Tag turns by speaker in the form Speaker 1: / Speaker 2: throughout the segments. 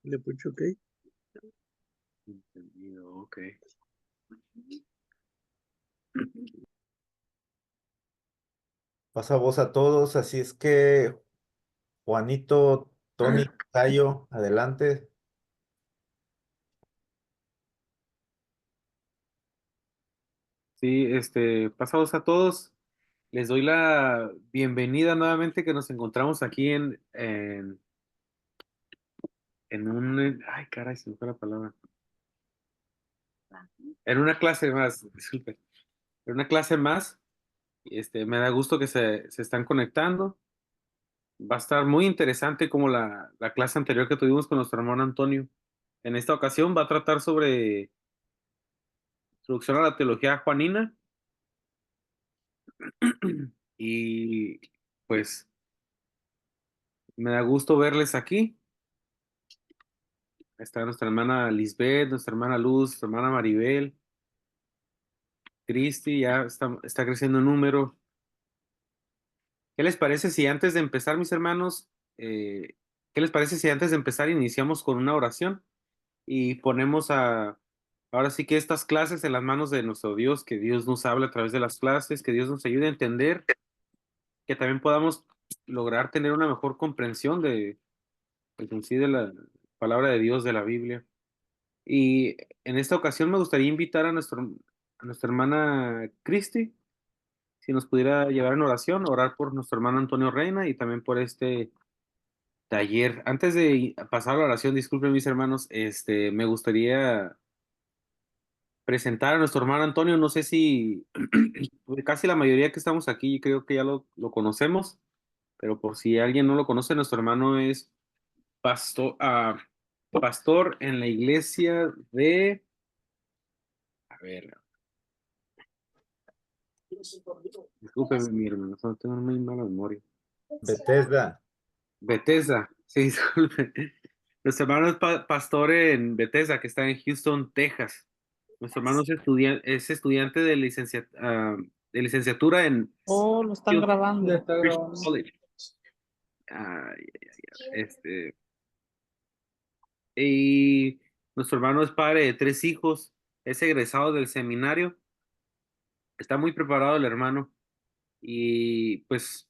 Speaker 1: Le pucho ok.
Speaker 2: Entendido, ok.
Speaker 3: Pasa voz a todos, así es que Juanito, Tony, Tayo, adelante.
Speaker 2: Sí, pasados a todos. Les doy la bienvenida nuevamente que nos encontramos aquí en ay, caray, se me fue la palabra. En una clase más, disculpe. En una clase más. Me da gusto que se están conectando. Va a estar muy interesante como la clase anterior que tuvimos con nuestro hermano Antonio. En esta ocasión va a tratar sobre introducción a la teología juanina. Y pues me da gusto verles aquí. Está nuestra hermana Lisbeth, nuestra hermana Luz, nuestra hermana Maribel, Cristi, ya está creciendo en número. ¿Qué les parece si antes de empezar, mis hermanos, qué les parece si antes de empezar iniciamos con una oración y ponemos ahora sí que estas clases en las manos de nuestro Dios, que Dios nos hable a través de las clases, que Dios nos ayude a entender, que también podamos lograr tener una mejor comprensión pues, en sí de la palabra de Dios, de la Biblia. Y en esta ocasión me gustaría invitar a nuestra hermana Cristi, si nos pudiera llevar en oración, orar por nuestro hermano Antonio Reina y también por este taller. Antes de pasar a la oración, disculpen mis hermanos, me gustaría presentar a nuestro hermano Antonio. No sé si pues, casi la mayoría que estamos aquí creo que ya lo conocemos, pero por si alguien no lo conoce, nuestro hermano es pastor en la iglesia a ver, discúlpeme mi hermano, tengo muy mala memoria.
Speaker 3: Bethesda.
Speaker 2: Bethesda, sí, disculpe. Nuestro hermano es pastor en Bethesda, que está en Houston, Texas. Nuestro hermano es estudiante de licenciatura en
Speaker 4: Oh, lo están grabando.
Speaker 2: Christian College. Ay, ay, ay, y nuestro hermano es padre de 3 hijos, es egresado del seminario, está muy preparado el hermano y pues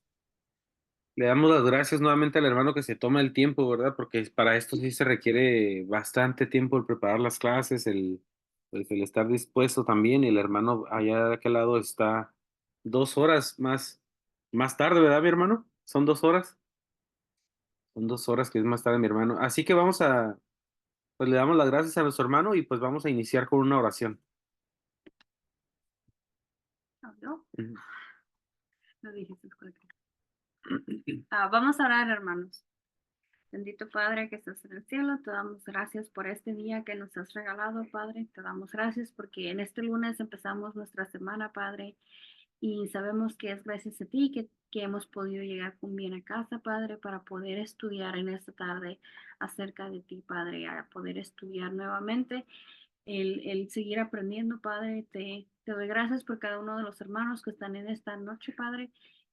Speaker 2: le damos las gracias nuevamente al hermano que se toma el tiempo, ¿verdad? Porque para esto sí se requiere bastante tiempo el preparar las clases, pues, el estar dispuesto también. Y el hermano allá de aquel lado está 2 horas más tarde, ¿verdad, mi hermano? Son 2 horas. Son 2 horas que es más tarde, mi hermano. Así que pues le damos las gracias a nuestro hermano y pues vamos a iniciar con una oración.
Speaker 5: ¿Habló?
Speaker 2: Ujú.
Speaker 5: Lo dijiste correcto. Vamos a orar, hermanos. Bendito Padre que estás en el cielo, te damos gracias por este día que nos has regalado, Padre. Te damos gracias porque en este lunes empezamos nuestra semana, Padre, y sabemos que es gracias a ti que hemos podido llegar con bien a casa, Padre, para poder estudiar en esta tarde acerca de ti, Padre, a poder estudiar nuevamente, el seguir aprendiendo, Padre. Te doy gracias por cada uno de los hermanos que están en esta noche, Padre,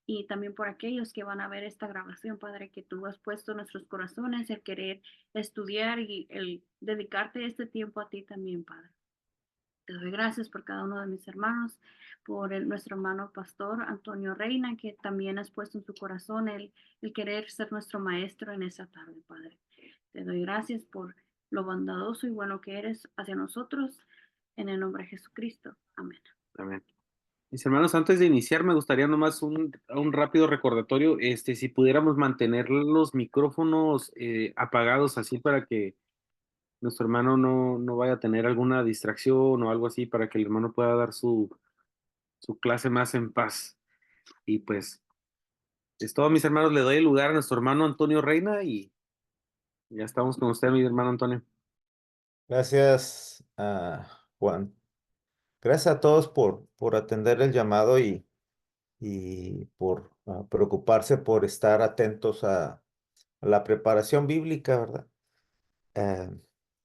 Speaker 5: y también por aquellos que van a ver esta grabación, Padre, que tú has puesto en nuestros corazones el querer estudiar y el dedicarte este tiempo a ti también, Padre. Te doy gracias por cada uno de mis hermanos, por nuestro hermano pastor Antonio Reina, que también has puesto en su corazón el querer ser nuestro maestro en esta tarde, Padre. Te doy gracias por lo bondadoso y bueno que eres hacia nosotros, en el nombre de Jesucristo. Amén.
Speaker 2: Amén. Mis hermanos, antes de iniciar, me gustaría nomás un rápido recordatorio, si pudiéramos mantener los micrófonos apagados así para que nuestro hermano no vaya a tener alguna distracción o algo así, para que el hermano pueda dar su clase más en paz. Y pues, es todo, mis hermanos, le doy el lugar a nuestro hermano Antonio Reina y ya estamos con usted, mi hermano Antonio.
Speaker 3: Gracias, Juan. Gracias a todos por atender el llamado y por preocuparse por estar atentos a la preparación bíblica, ¿verdad? Eh,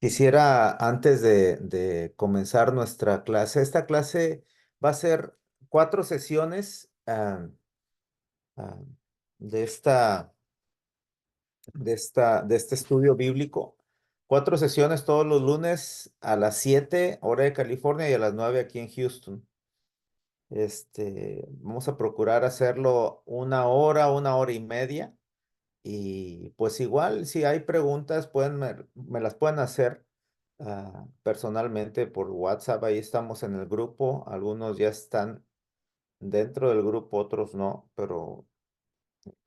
Speaker 3: Quisiera, antes de comenzar nuestra clase, esta clase va a ser 4 sesiones ah, de de este estudio bíblico. 4 sesiones todos los lunes a las 7 hora de California y a las 9 aquí en Houston. Vamos a procurar hacerlo 1 hora y media. Y pues igual, si hay preguntas, me las pueden hacer personalmente por WhatsApp. Ahí estamos en el grupo. Algunos ya están dentro del grupo, otros no, pero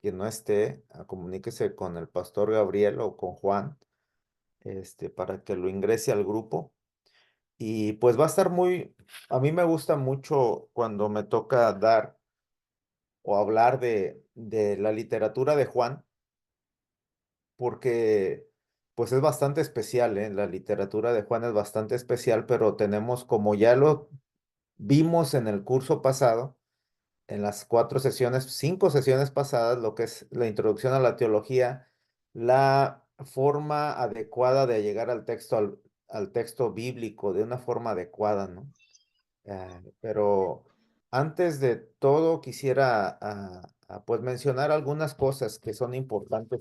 Speaker 3: quien no esté, comuníquese con el pastor Gabriel o con Juan, para que lo ingrese al grupo. Y pues va a estar a mí me gusta mucho cuando me toca dar o hablar de la literatura de Juan, porque pues es bastante especial, ¿eh? La literatura de Juan es bastante especial, pero tenemos, como ya lo vimos en el curso pasado, en las 5 sesiones pasadas, lo que es la introducción a la teología, la forma adecuada de llegar al texto bíblico de una forma adecuada, ¿no? Pero antes de todo quisiera pues mencionar algunas cosas que son importantes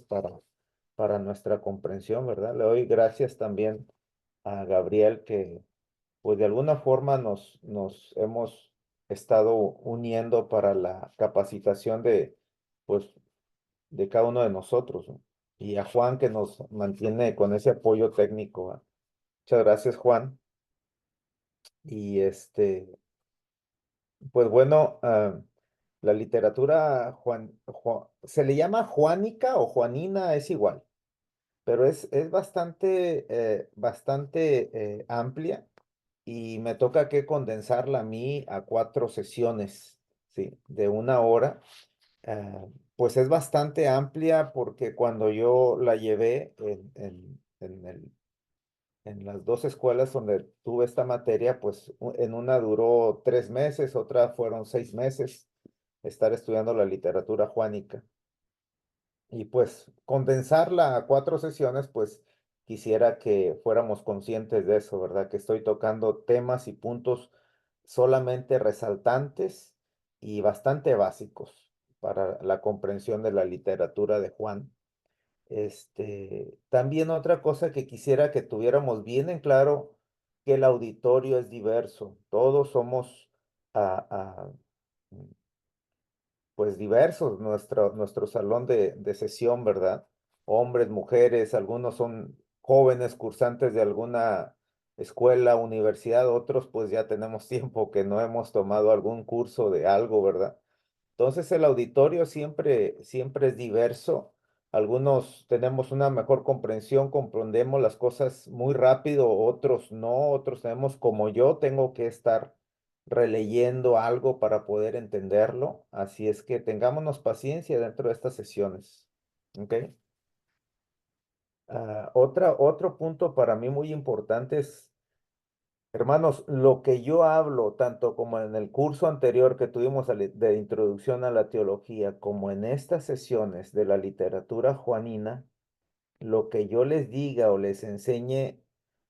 Speaker 3: para nuestra comprensión, ¿verdad? Le doy gracias también a Gabriel que pues de alguna forma nos hemos estado uniendo para la capacitación pues, de cada uno de nosotros, ¿no? Y a Juan que nos mantiene con ese apoyo técnico, ¿va? Muchas gracias, Juan. Y pues bueno, la literatura se le llama juánica o juanina, es igual, pero es bastante amplia y me toca que condensarla a mí a 4 sesiones, ¿sí? De 1 hora. Pues es bastante amplia porque cuando yo la llevé en las 2 escuelas donde tuve esta materia, pues en una duró 3 meses, otra fueron 6 meses estar estudiando la literatura juánica. Y pues condensarla a 4 sesiones, pues quisiera que fuéramos conscientes de eso, ¿verdad? Que estoy tocando temas y puntos solamente resaltantes y bastante básicos para la comprensión de la literatura de Juan. También otra cosa que quisiera que tuviéramos bien en claro, que el auditorio es diverso. Todos somos ah, ah, pues diversos, nuestro salón de sesión, ¿verdad? Hombres, mujeres, algunos son jóvenes cursantes de alguna escuela, universidad, otros pues ya tenemos tiempo que no hemos tomado algún curso de algo, ¿verdad? Entonces el auditorio siempre es diverso. Algunos tenemos una mejor comprensión, comprendemos las cosas muy rápido, otros no, otros tenemos como yo, tengo que estar releyendo algo para poder entenderlo. Así es que tengámonos paciencia dentro de estas sesiones. ¿Ok? Otro punto para mí muy importante es, hermanos, lo que yo hablo, tanto como en el curso anterior que tuvimos de introducción a la teología, como en estas sesiones de la literatura juanina, lo que yo les diga o les enseñe,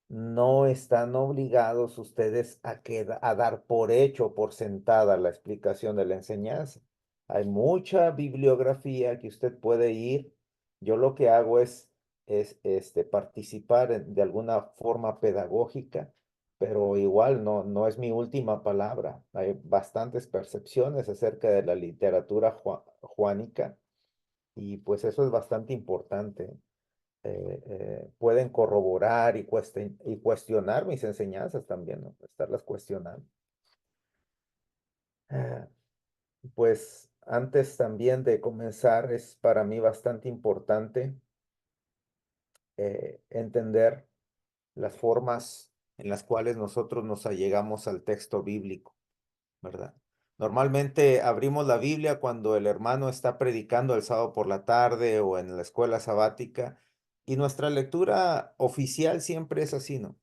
Speaker 3: no están obligados ustedes a dar por hecho, por sentada la explicación de la enseñanza. Hay mucha bibliografía que usted puede ir. Yo lo que hago es participar de alguna forma pedagógica, pero igual no es mi última palabra. Hay bastantes percepciones acerca de la literatura juánica y pues eso es bastante importante. Pueden corroborar y cuestionar mis enseñanzas también, ¿no? Estarlas cuestionando. Eh, pues antes también de comenzar, es para mí bastante importante entender las formas en las cuales nosotros nos allegamos al texto bíblico, ¿verdad? Normalmente abrimos la Biblia cuando el hermano está predicando el sábado por la tarde o en la escuela sabática y nuestra lectura oficial siempre es así, ¿no?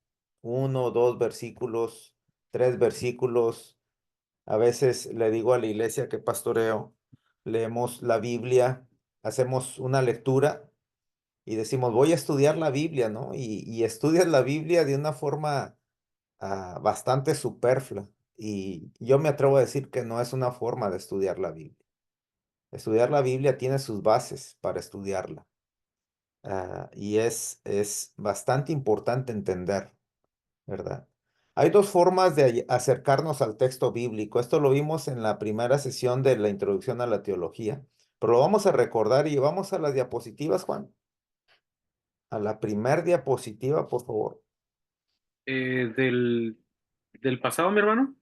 Speaker 3: 1, 2 versículos, 3 versículos. A veces le digo a la iglesia que pastoreo, leemos la Biblia, hacemos una lectura y decimos, voy a estudiar la Biblia, ¿no? Y estudias la Biblia de una forma bastante superflua. Y yo me atrevo a decir que no es una forma de estudiar la Biblia. Estudiar la Biblia tiene sus bases para estudiarla. y es bastante importante entender, ¿verdad? Hay dos formas de acercarnos al texto bíblico. Esto lo vimos en la primera sesión de la introducción a la teología, pero lo vamos a recordar y vamos a las diapositivas, Juan. A la primer diapositiva, por favor.
Speaker 2: Del pasado, mi hermano.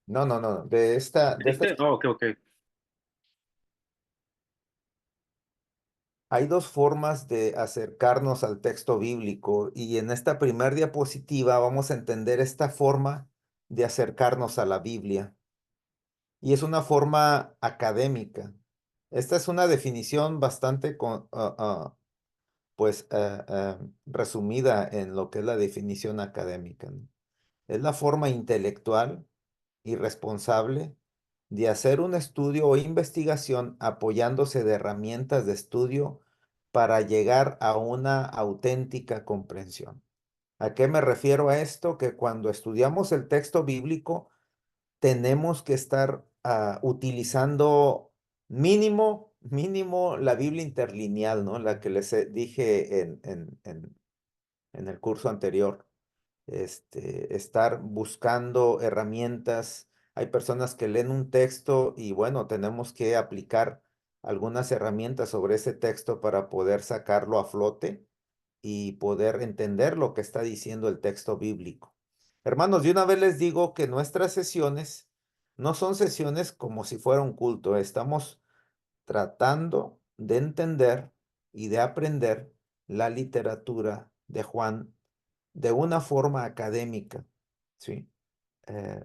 Speaker 3: No, no, no, de esta.
Speaker 2: Oh, ok, ok.
Speaker 3: Hay dos formas de acercarnos al texto bíblico y en esta primer diapositiva vamos a entender esta forma de acercarnos a la Biblia. Y es una forma académica. Esta es una definición bastante resumida en lo que es la definición académica, ¿no? Es la forma intelectual y responsable de hacer un estudio o investigación apoyándose de herramientas de estudio para llegar a una auténtica comprensión. ¿A qué me refiero a esto? Que cuando estudiamos el texto bíblico, tenemos que estar utilizando mínimo la Biblia interlineal, ¿no? La que les dije en el curso anterior. Estar buscando herramientas. Hay personas que leen un texto y bueno, tenemos que aplicar algunas herramientas sobre ese texto para poder sacarlo a flote y poder entender lo que está diciendo el texto bíblico. Hermanos, de una vez les digo que nuestras sesiones no son sesiones como si fuera un culto. Estamos tratando de entender y de aprender la literatura de Juan de una forma académica, ¿sí? Eh,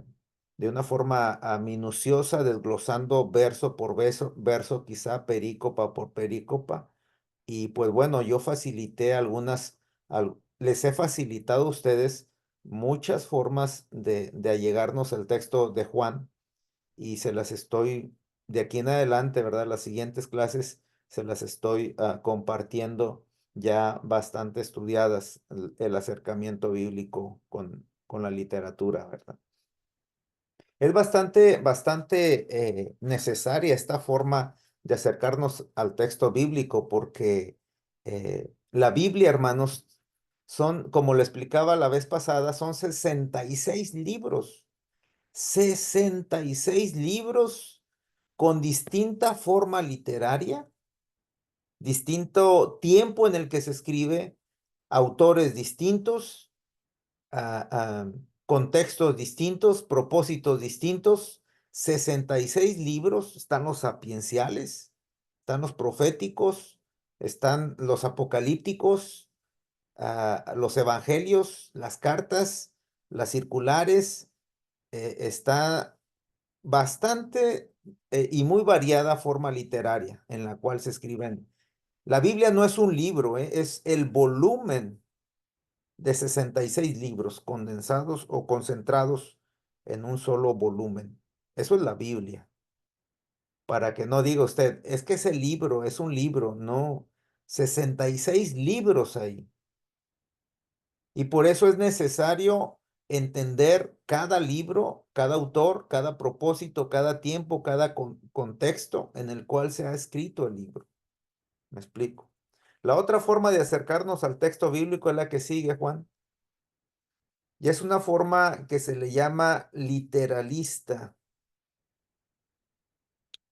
Speaker 3: de una forma minuciosa, desglosando verso por verso, quizá perícopa por perícopa. Y pues bueno, yo facilité les he facilitado a ustedes muchas formas de allegarnos al texto de Juan y se las estoy, de aquí en adelante, ¿verdad? Las siguientes clases se las estoy compartiendo ya bastante estudiadas, el acercamiento bíblico con la literatura, ¿verdad? Es bastante necesaria esta forma de acercarnos al texto bíblico porque la Biblia, hermanos, son, como lo explicaba la vez pasada, son 66 libros. 66 libros con distinta forma literaria, distinto tiempo en el que se escribe, autores distintos, contextos distintos, propósitos distintos. 66 libros, están los sapienciales, están los proféticos, están los apocalípticos, los evangelios, las cartas, las circulares, está bastante y muy variada forma literaria en la cual se escriben. La Biblia no es un libro, es el volumen de 66 libros condensados o concentrados en un solo volumen. Eso es la Biblia. Para que no diga usted, es que ese libro es un libro, no, 66 libros ahí. Y por eso es necesario entender cada libro, cada autor, cada propósito, cada tiempo, cada contexto en el cual se ha escrito el libro. ¿Me explico? La otra forma de acercarnos al texto bíblico es la que sigue, Juan. Y es una forma que se le llama literalista.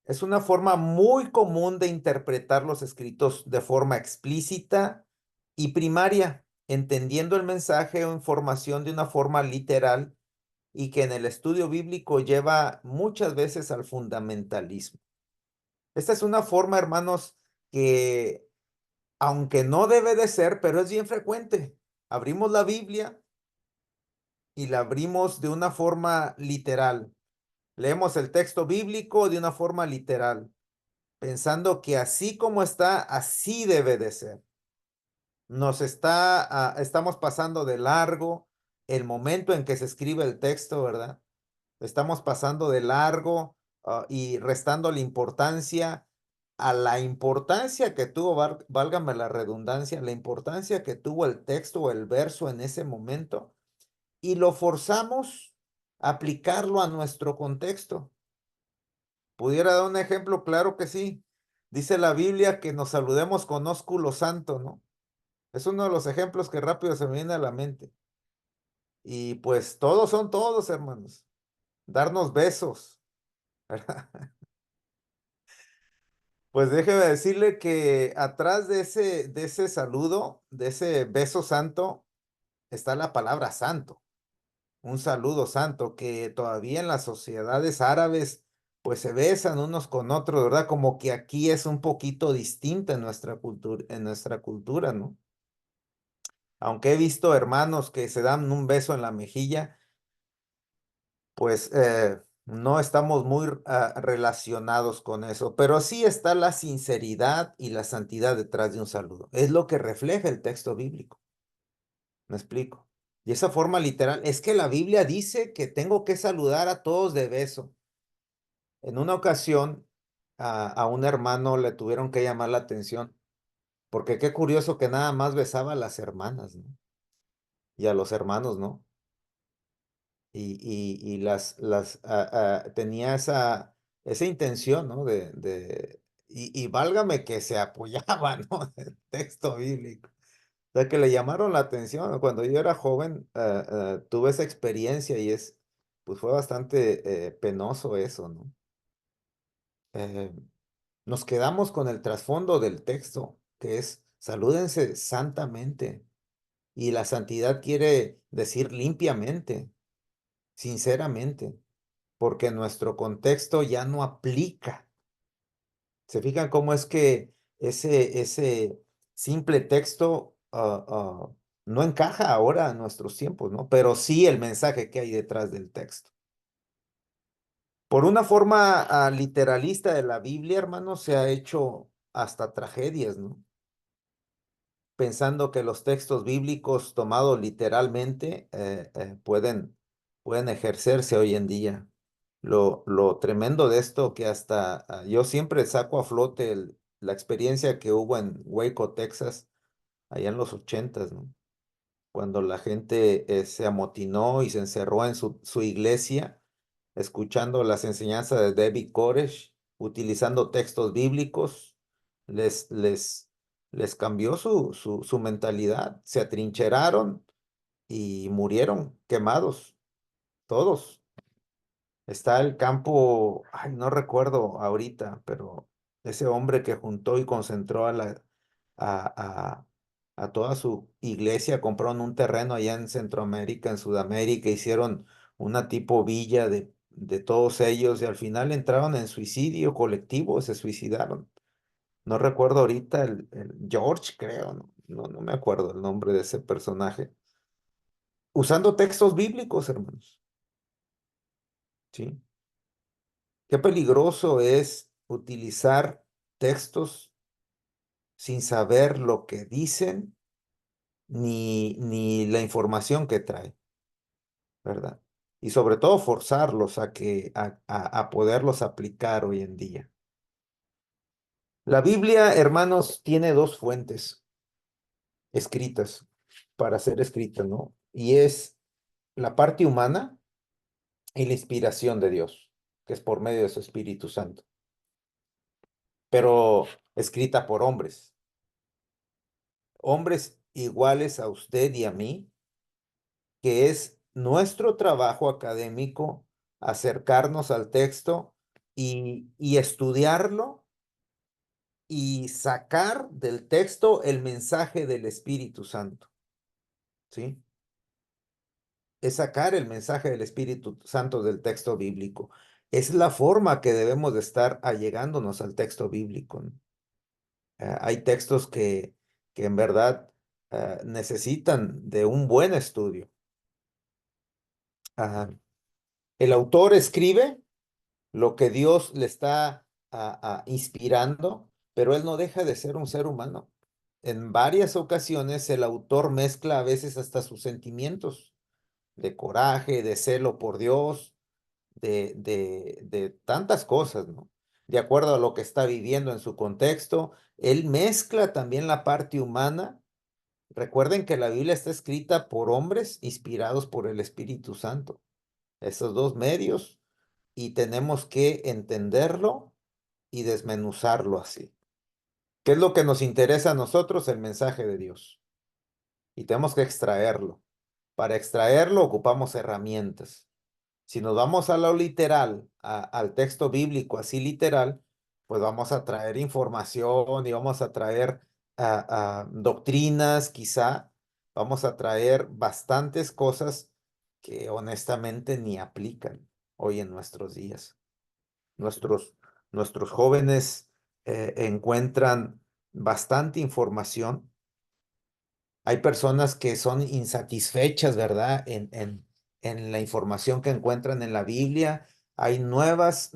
Speaker 3: Es una forma muy común de interpretar los escritos de forma explícita y primaria, entendiendo el mensaje o información de una forma literal y que en el estudio bíblico lleva muchas veces al fundamentalismo. Esta es una forma, hermanos, que aunque no debe de ser, pero es bien frecuente. Abrimos la Biblia y la abrimos de una forma literal. Leemos el texto bíblico de una forma literal, pensando que así como está, así debe de ser. Estamos pasando de largo el momento en que se escribe el texto, ¿verdad? Estamos pasando de largo y restando la importancia a la importancia que tuvo, válgame la redundancia, la importancia que tuvo el texto o el verso en ese momento y lo forzamos a aplicarlo a nuestro contexto. ¿Pudiera dar un ejemplo? Claro que sí. Dice la Biblia que nos saludemos con ósculo santo, ¿no? Es uno de los ejemplos que rápido se me viene a la mente. Y pues todos son todos, hermanos. Darnos besos, ¿verdad? Pues déjeme decirle que atrás de ese saludo, de ese beso santo, está la palabra santo. Un saludo santo que todavía en las sociedades árabes pues se besan unos con otros, ¿verdad? Como que aquí es un poquito distinta en nuestra cultura, ¿no? Aunque he visto hermanos que se dan un beso en la mejilla, pues no estamos muy relacionados con eso, pero sí está la sinceridad y la santidad detrás de un saludo. Es lo que refleja el texto bíblico. ¿Me explico? Y esa forma literal, es que la Biblia dice que tengo que saludar a todos de beso. En una ocasión, a un hermano le tuvieron que llamar la atención, porque qué curioso que nada más besaba a las hermanas, ¿no? Y a los hermanos, ¿no? Y tenía esa intención, ¿no? Y válgame que se apoyaba, ¿no? Del texto bíblico. O sea, que le llamaron la atención. Cuando yo era joven, tuve esa experiencia y pues fue bastante penoso eso, ¿no? Eh, Nos quedamos con el trasfondo del texto, que es salúdense santamente. Y la santidad quiere decir limpiamente, sinceramente, porque nuestro contexto ya no aplica. ¿Se fijan cómo es que ese simple texto no encaja ahora en nuestros tiempos, ¿no? Pero sí el mensaje que hay detrás del texto. Por una forma literalista de la Biblia, hermano, se ha hecho hasta tragedias, ¿no? Pensando que los textos bíblicos tomados literalmente pueden ejercerse hoy en día. Lo tremendo de esto que hasta yo siempre saco a flote la experiencia que hubo en Waco, Texas, allá en los 80s, ¿no? Cuando la gente se amotinó y se encerró en su iglesia, escuchando las enseñanzas de David Koresh, utilizando textos bíblicos, les, les, les cambió su mentalidad, se atrincheraron y murieron quemados, todos. Está el campo, ay, no recuerdo ahorita, pero ese hombre que juntó y concentró a, a, a toda su iglesia, compraron un terreno allá en Centroamérica, en Sudamérica, hicieron una tipo villa de todos ellos y al final entraron en suicidio colectivo, se suicidaron. No recuerdo ahorita el George, creo, no me acuerdo el nombre de ese personaje. Usando textos bíblicos, hermanos, ¿sí? Qué peligroso es utilizar textos sin saber lo que dicen ni la información que trae, ¿verdad? Y sobre todo forzarlos a poderlos aplicar hoy en día. La Biblia, hermanos, tiene dos fuentes escritas para ser escrita, ¿no? Y es la parte humana y la inspiración de Dios, que es por medio de su Espíritu Santo, pero escrita por hombres. Hombres iguales a usted y a mí, que es nuestro trabajo académico acercarnos al texto y estudiarlo y sacar del texto el mensaje del Espíritu Santo, ¿sí? Es sacar el mensaje del Espíritu Santo del texto bíblico. Es la forma que debemos de estar allegándonos al texto bíblico, ¿no? Hay textos que en verdad necesitan de un buen estudio. El autor escribe lo que Dios le está inspirando, pero él no deja de ser un ser humano. En varias ocasiones el autor mezcla a veces hasta sus sentimientos de coraje, de celo por Dios, de tantas cosas, ¿no? De acuerdo a lo que está viviendo en su contexto, él mezcla también la parte humana. Recuerden que la Biblia está escrita por hombres inspirados por el Espíritu Santo. Esos dos medios y tenemos que entenderlo y desmenuzarlo así. ¿Qué es lo que nos interesa a nosotros? El mensaje de Dios. Y tenemos que extraerlo. Para extraerlo ocupamos herramientas. Si nos vamos a lo literal, al texto bíblico así literal, pues vamos a traer información y vamos a traer doctrinas, quizá, vamos a traer bastantes cosas que honestamente ni aplican hoy en nuestros días. Nuestros, nuestros jóvenes encuentran bastante información. Hay personas que son insatisfechas, ¿verdad? En la información que encuentran en la Biblia. Hay nuevas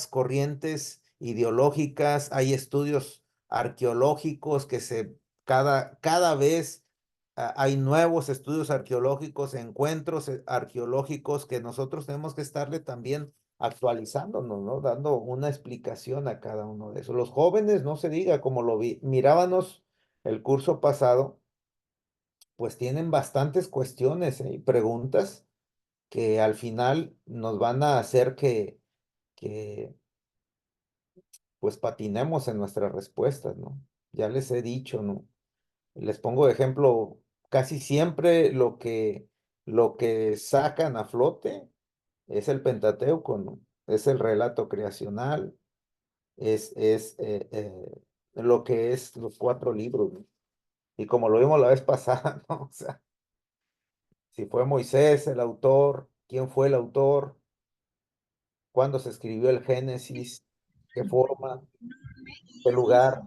Speaker 3: corrientes ideológicas, hay estudios arqueológicos cada vez hay nuevos estudios arqueológicos, encuentros arqueológicos que nosotros tenemos que estarle también actualizándonos, ¿no? Dando una explicación a cada uno de esos. Los jóvenes, no se diga, como mirábamos el curso pasado, pues tienen bastantes cuestiones, y preguntas que al final nos van a hacer que pues patinemos en nuestras respuestas, ¿no? Ya les he dicho, ¿no? Les pongo de ejemplo, casi siempre lo que sacan a flote es el Pentateuco, ¿no? Es el relato creacional, es lo que es los 4 libros, ¿no? Y como lo vimos la vez pasada, ¿no? O sea, si fue Moisés el autor, quién fue el autor, cuándo se escribió el Génesis, qué forma, qué lugar.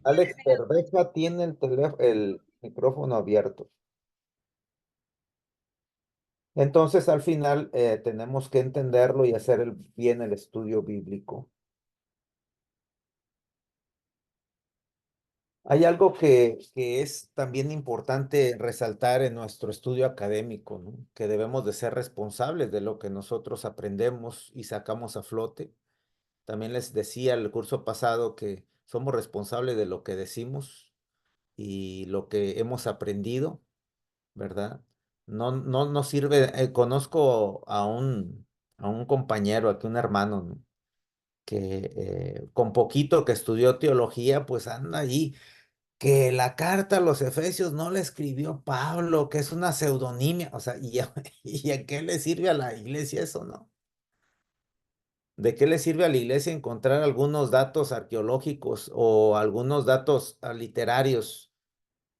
Speaker 3: Alex Cerveja tiene el micrófono abierto. Entonces, al final, tenemos que entenderlo y hacer bien el estudio bíblico. Hay algo que es también importante resaltar en nuestro estudio académico, ¿no? Que debemos de ser responsables de lo que nosotros aprendemos y sacamos a flote. También les decía el curso pasado que somos responsables de lo que decimos y lo que hemos aprendido, ¿verdad? No nos sirve. Conozco a un compañero, aquí un hermano, ¿no? Que con poquito que estudió teología, pues anda allí, que la carta a los Efesios no la escribió Pablo, que es una pseudonimia, o sea, ¿y a qué le sirve a la iglesia eso, no? ¿De qué le sirve a la iglesia encontrar algunos datos arqueológicos o algunos datos literarios?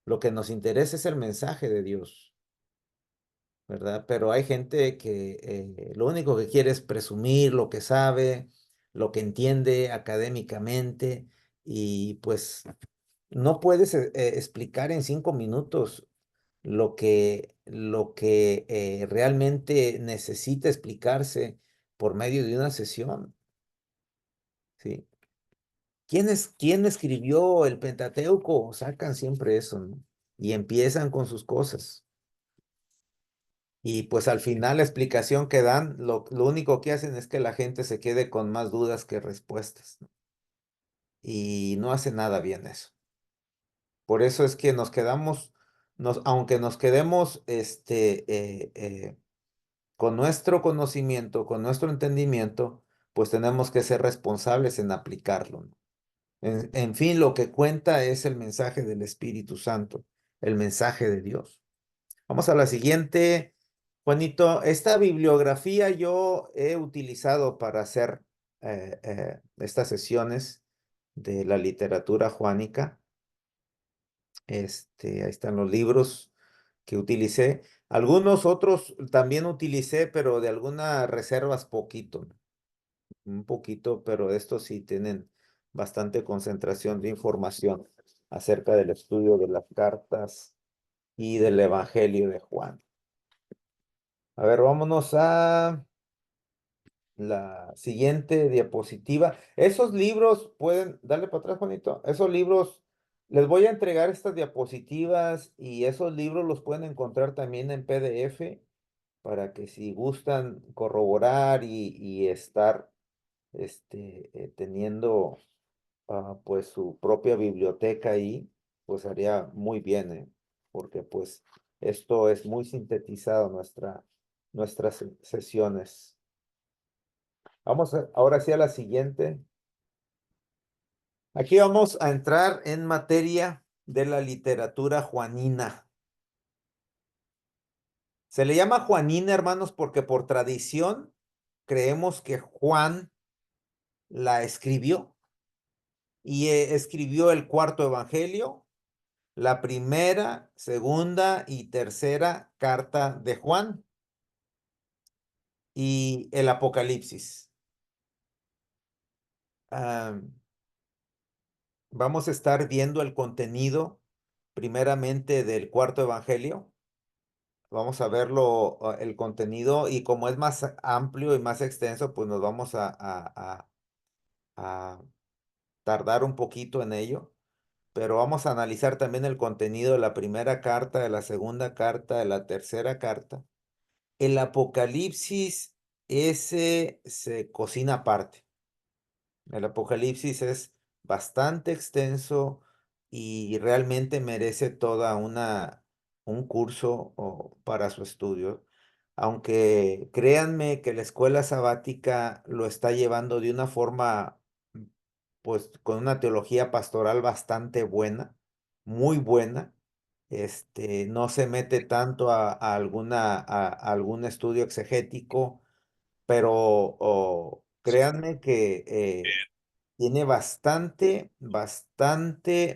Speaker 3: Lo que nos interesa es el mensaje de Dios, ¿verdad? Pero hay gente que lo único que quiere es presumir lo que sabe, lo que entiende académicamente, y pues no puedes explicar en 5 minutos lo que realmente necesita explicarse por medio de una sesión, ¿sí? ¿Quién escribió el Pentateuco? Sacan siempre eso, ¿no? Y empiezan con sus cosas. Y pues al final la explicación que dan, lo único que hacen es que la gente se quede con más dudas que respuestas, ¿no? Y no hace nada bien eso. Por eso es que nos quedamos, aunque nos quedemos con nuestro conocimiento, con nuestro entendimiento, pues tenemos que ser responsables en aplicarlo, ¿no? En fin, lo que cuenta es el mensaje del Espíritu Santo, el mensaje de Dios. Vamos a la siguiente, Juanito. Esta bibliografía yo he utilizado para hacer estas sesiones de la literatura juánica. Ahí están los libros que utilicé. Algunos otros también utilicé, pero de algunas reservas poquito, ¿no? Un poquito, pero estos sí tienen bastante concentración de información acerca del estudio de las cartas y del Evangelio de Juan. A ver, vámonos a la siguiente diapositiva. Esos libros pueden, darle para atrás, Juanito. Esos libros, les voy a entregar estas diapositivas y esos libros los pueden encontrar también en PDF para que si gustan corroborar y estar teniendo pues su propia biblioteca ahí, pues haría muy bien, porque pues esto es muy sintetizado nuestras sesiones. Vamos ahora sí a la siguiente. Aquí vamos a entrar en materia de la literatura juanina. Se le llama juanina, hermanos, porque por tradición creemos que Juan la escribió y escribió el cuarto evangelio, la primera, segunda y tercera carta de Juan y el Apocalipsis. Vamos a estar viendo el contenido primeramente del cuarto evangelio. Vamos a verlo, el contenido, y como es más amplio y más extenso, pues nos vamos a tardar un poquito en ello. Pero vamos a analizar también el contenido de la primera carta, de la segunda carta, de la tercera carta. El Apocalipsis, ese se cocina aparte. El Apocalipsis es bastante extenso y realmente merece toda un curso para su estudio. Aunque créanme que la escuela sabática lo está llevando de una forma, pues con una teología pastoral bastante buena, muy buena. No se mete tanto a algún estudio exegético, pero créanme que tiene bastante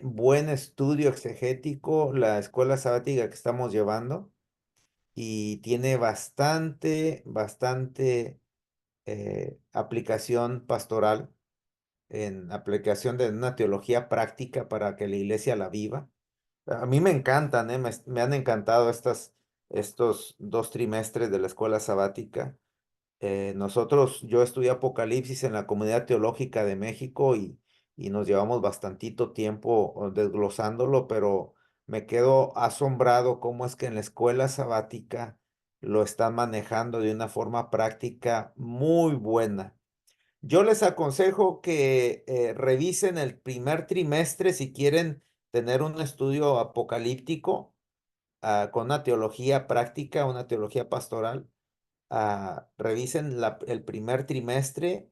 Speaker 3: buen estudio exegético la escuela sabática que estamos llevando, y tiene bastante aplicación pastoral, en aplicación de una teología práctica para que la iglesia la viva. A mí me encantan, me han encantado estos 2 trimestres de la escuela sabática. Yo estudié Apocalipsis en la Comunidad Teológica de México, y nos llevamos bastantito tiempo desglosándolo, pero me quedo asombrado cómo es que en la escuela sabática lo están manejando de una forma práctica muy buena. Yo les aconsejo que revisen el primer trimestre si quieren tener un estudio apocalíptico, con una teología práctica, una teología pastoral. Revisen el primer trimestre,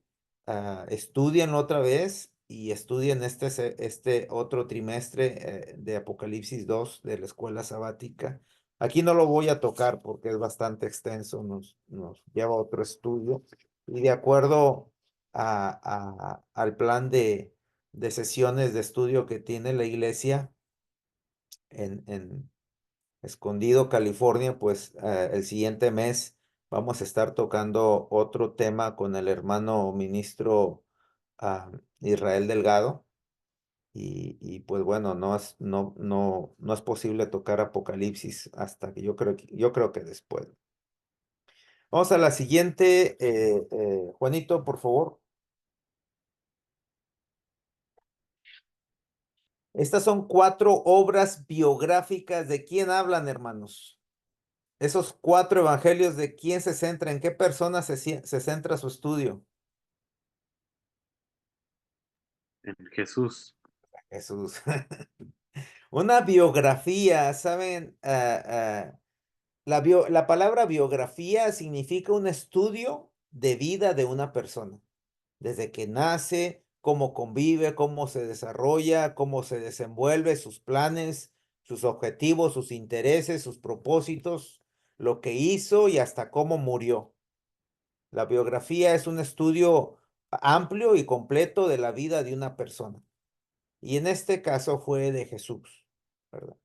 Speaker 3: estudienlo otra vez y estudien este otro trimestre de Apocalipsis 2 de la escuela sabática. Aquí no lo voy a tocar porque es bastante extenso, nos lleva a otro estudio, y de acuerdo al plan de sesiones de estudio que tiene la iglesia en Escondido, California, pues el siguiente mes vamos a estar tocando otro tema con el hermano ministro Israel Delgado. Pues bueno, no es posible tocar Apocalipsis hasta que yo creo que después. Vamos a la siguiente, Juanito, por favor. Estas son 4 obras biográficas. ¿De quién hablan, hermanos? Esos 4 evangelios, ¿de quién se centra? ¿En qué persona se centra su estudio?
Speaker 2: En Jesús.
Speaker 3: Jesús. Una biografía, ¿saben? La palabra biografía significa un estudio de vida de una persona. Desde que nace, cómo convive, cómo se desarrolla, cómo se desenvuelve, sus planes, sus objetivos, sus intereses, sus propósitos, lo que hizo y hasta cómo murió. La biografía es un estudio amplio y completo de la vida de una persona. Y en este caso fue de Jesús, ¿verdad?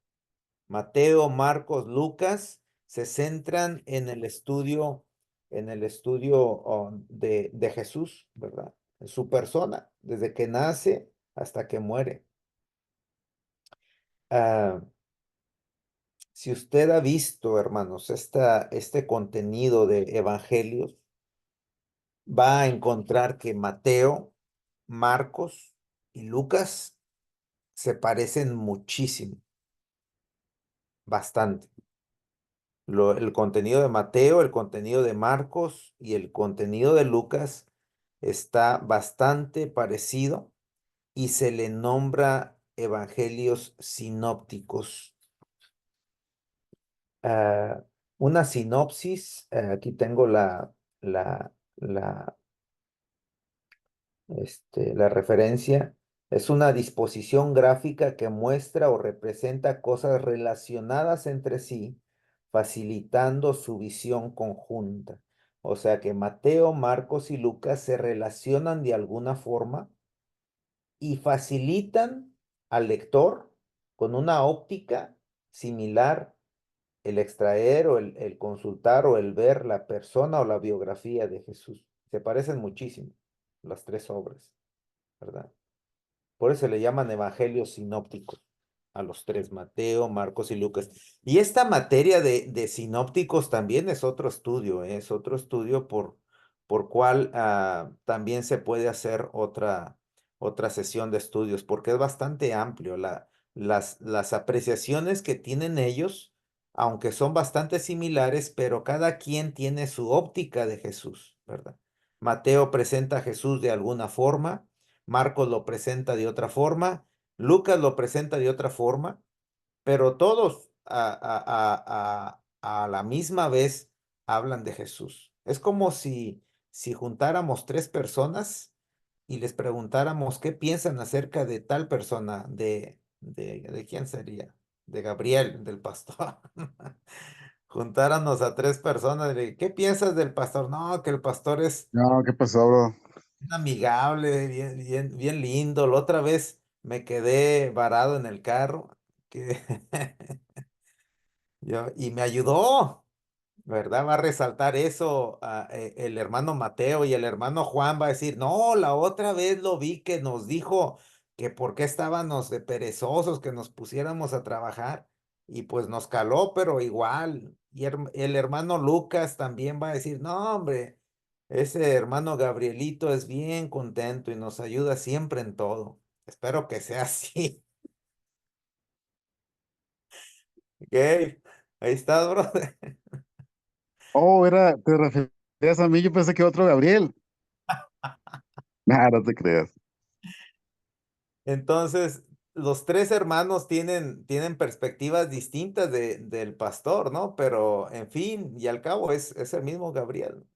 Speaker 3: Mateo, Marcos, Lucas se centran en el estudio de Jesús, ¿verdad? En su persona, desde que nace hasta que muere. Si usted ha visto, hermanos, este contenido de evangelios, va a encontrar que Mateo, Marcos y Lucas se parecen muchísimo, bastante. El contenido de Mateo, el contenido de Marcos y el contenido de Lucas está bastante parecido, y se le nombra evangelios sinópticos. Ah, una sinopsis, aquí tengo la, la referencia. Es una disposición gráfica que muestra o representa cosas relacionadas entre sí, facilitando su visión conjunta. O sea que Mateo, Marcos y Lucas se relacionan de alguna forma y facilitan al lector con una óptica similar el extraer o el consultar o el ver la persona o la biografía de Jesús. Se parecen muchísimo las tres obras, ¿verdad? Por eso le llaman evangelios sinópticos a los tres, Mateo, Marcos y Lucas. Y esta materia de sinópticos también es otro estudio, ¿eh? Es otro estudio por cual también se puede hacer otra sesión de estudios, porque es bastante amplio. Las apreciaciones que tienen ellos, aunque son bastante similares, pero cada quien tiene su óptica de Jesús, ¿verdad? Mateo presenta a Jesús de alguna forma. Marcos lo presenta de otra forma, Lucas lo presenta de otra forma, pero todos a la misma vez hablan de Jesús. Es como si juntáramos tres personas y les preguntáramos qué piensan acerca de tal persona, ¿de quién sería? De Gabriel, del pastor. Juntáramos a tres personas, ¿qué piensas del pastor? No, que el pastor es
Speaker 1: No, ¿qué pasó, bro?
Speaker 3: amigable, bien lindo. La otra vez me quedé varado en el carro que y me ayudó, ¿verdad? Va a resaltar eso el hermano Mateo y el hermano Juan va a decir, no, la otra vez lo vi que nos dijo que por qué estábamos de perezosos, que nos pusiéramos a trabajar y pues nos caló, pero igual. Y el hermano Lucas también va a decir, no, hombre, ese hermano Gabrielito es bien contento y nos ayuda siempre en todo. Espero que sea así. Ok, ahí está, brother.
Speaker 1: Oh, te referías a mí, yo pensé que otro Gabriel. Nada, no te creas.
Speaker 3: Entonces, los tres hermanos tienen perspectivas distintas del pastor, ¿no? Pero, en fin, y al cabo es el mismo Gabriel.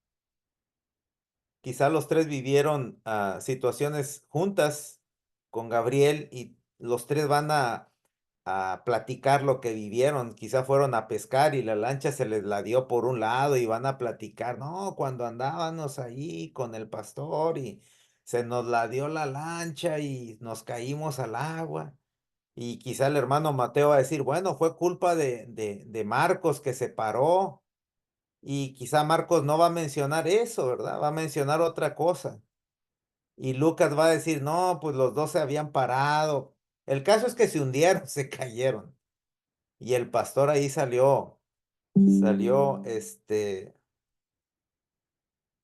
Speaker 3: Quizá los tres vivieron situaciones juntas con Gabriel y los tres van a platicar lo que vivieron. Quizá fueron a pescar y la lancha se les la dio por un lado y van a platicar, no, cuando andábamos ahí con el pastor y se nos la dio la lancha y nos caímos al agua. Y quizá el hermano Mateo va a decir, bueno, fue culpa de Marcos que se paró. Y quizá Marcos no va a mencionar eso, ¿verdad? Va a mencionar otra cosa. Y Lucas va a decir, no, pues los dos se habían parado. El caso es que se hundieron, se cayeron. Y el pastor ahí salió,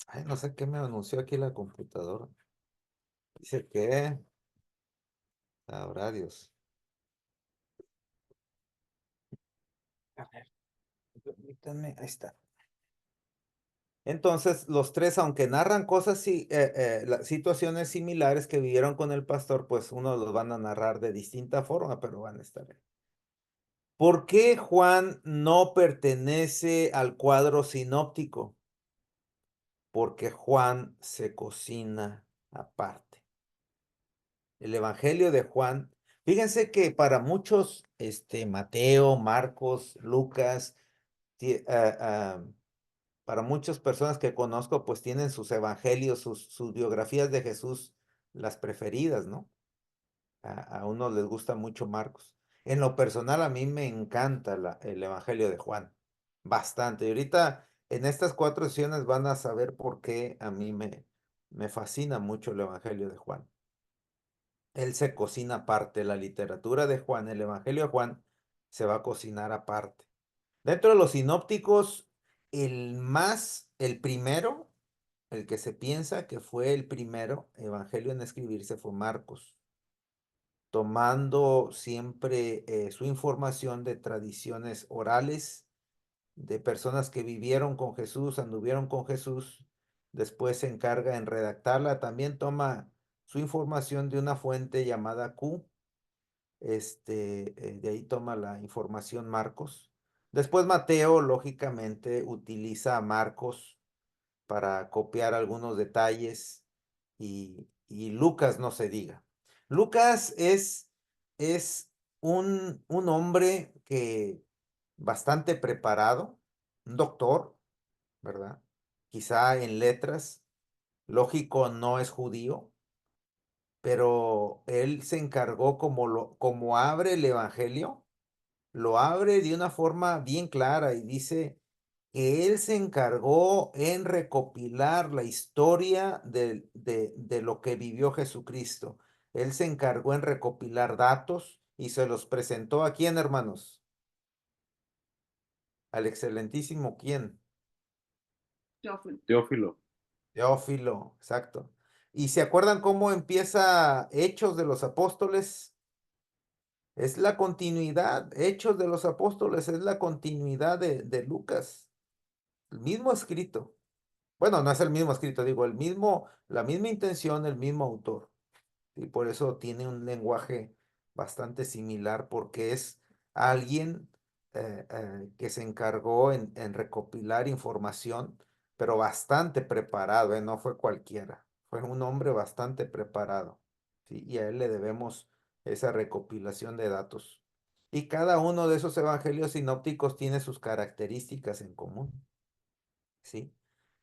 Speaker 3: ay, no sé qué me anunció aquí la computadora. Dice que, sabrá Dios. A ver, permítanme, ahí está. Entonces, los tres, aunque narran cosas, situaciones similares que vivieron con el pastor, pues uno los van a narrar de distinta forma, pero van a estar ahí. ¿Por qué Juan no pertenece al cuadro sinóptico? Porque Juan se cocina aparte. El Evangelio de Juan, fíjense que para muchos, Mateo, Marcos, Lucas, para muchas personas que conozco, pues tienen sus evangelios, sus biografías de Jesús, las preferidas, ¿no? A unos les gusta mucho Marcos. En lo personal, a mí me encanta el evangelio de Juan, bastante. Y ahorita, en estas 4 sesiones van a saber por qué a mí me fascina mucho el evangelio de Juan. Él se cocina aparte, la literatura de Juan, el evangelio de Juan, se va a cocinar aparte. Dentro de los sinópticos, el primero, el que se piensa que fue el primero evangelio en escribirse fue Marcos, tomando siempre su información de tradiciones orales, de personas que vivieron con Jesús, anduvieron con Jesús, después se encarga en redactarla, también toma su información de una fuente llamada Q, de ahí toma la información Marcos. Después Mateo, lógicamente, utiliza a Marcos para copiar algunos detalles y Lucas no se diga. Lucas es un hombre que bastante preparado, un doctor, ¿verdad? Quizá en letras, lógico, no es judío, pero él se encargó como abre el evangelio, lo abre de una forma bien clara y dice que él se encargó en recopilar la historia de lo que vivió Jesucristo. Él se encargó en recopilar datos y se los presentó a quién, hermanos, al excelentísimo quién,
Speaker 2: Teófilo.
Speaker 3: Teófilo, exacto. ¿Y se acuerdan cómo empieza Hechos de los Apóstoles? Es la continuidad, Hechos de los Apóstoles es la continuidad de Lucas, el mismo escrito. Bueno, no es el mismo escrito, digo, la misma intención, el mismo autor. Y por eso tiene un lenguaje bastante similar, porque es alguien que se encargó en recopilar información, pero bastante preparado, no fue cualquiera, fue un hombre bastante preparado, ¿sí? Y a él le debemos esa recopilación de datos. Y cada uno de esos evangelios sinópticos tiene sus características en común. ¿Sí?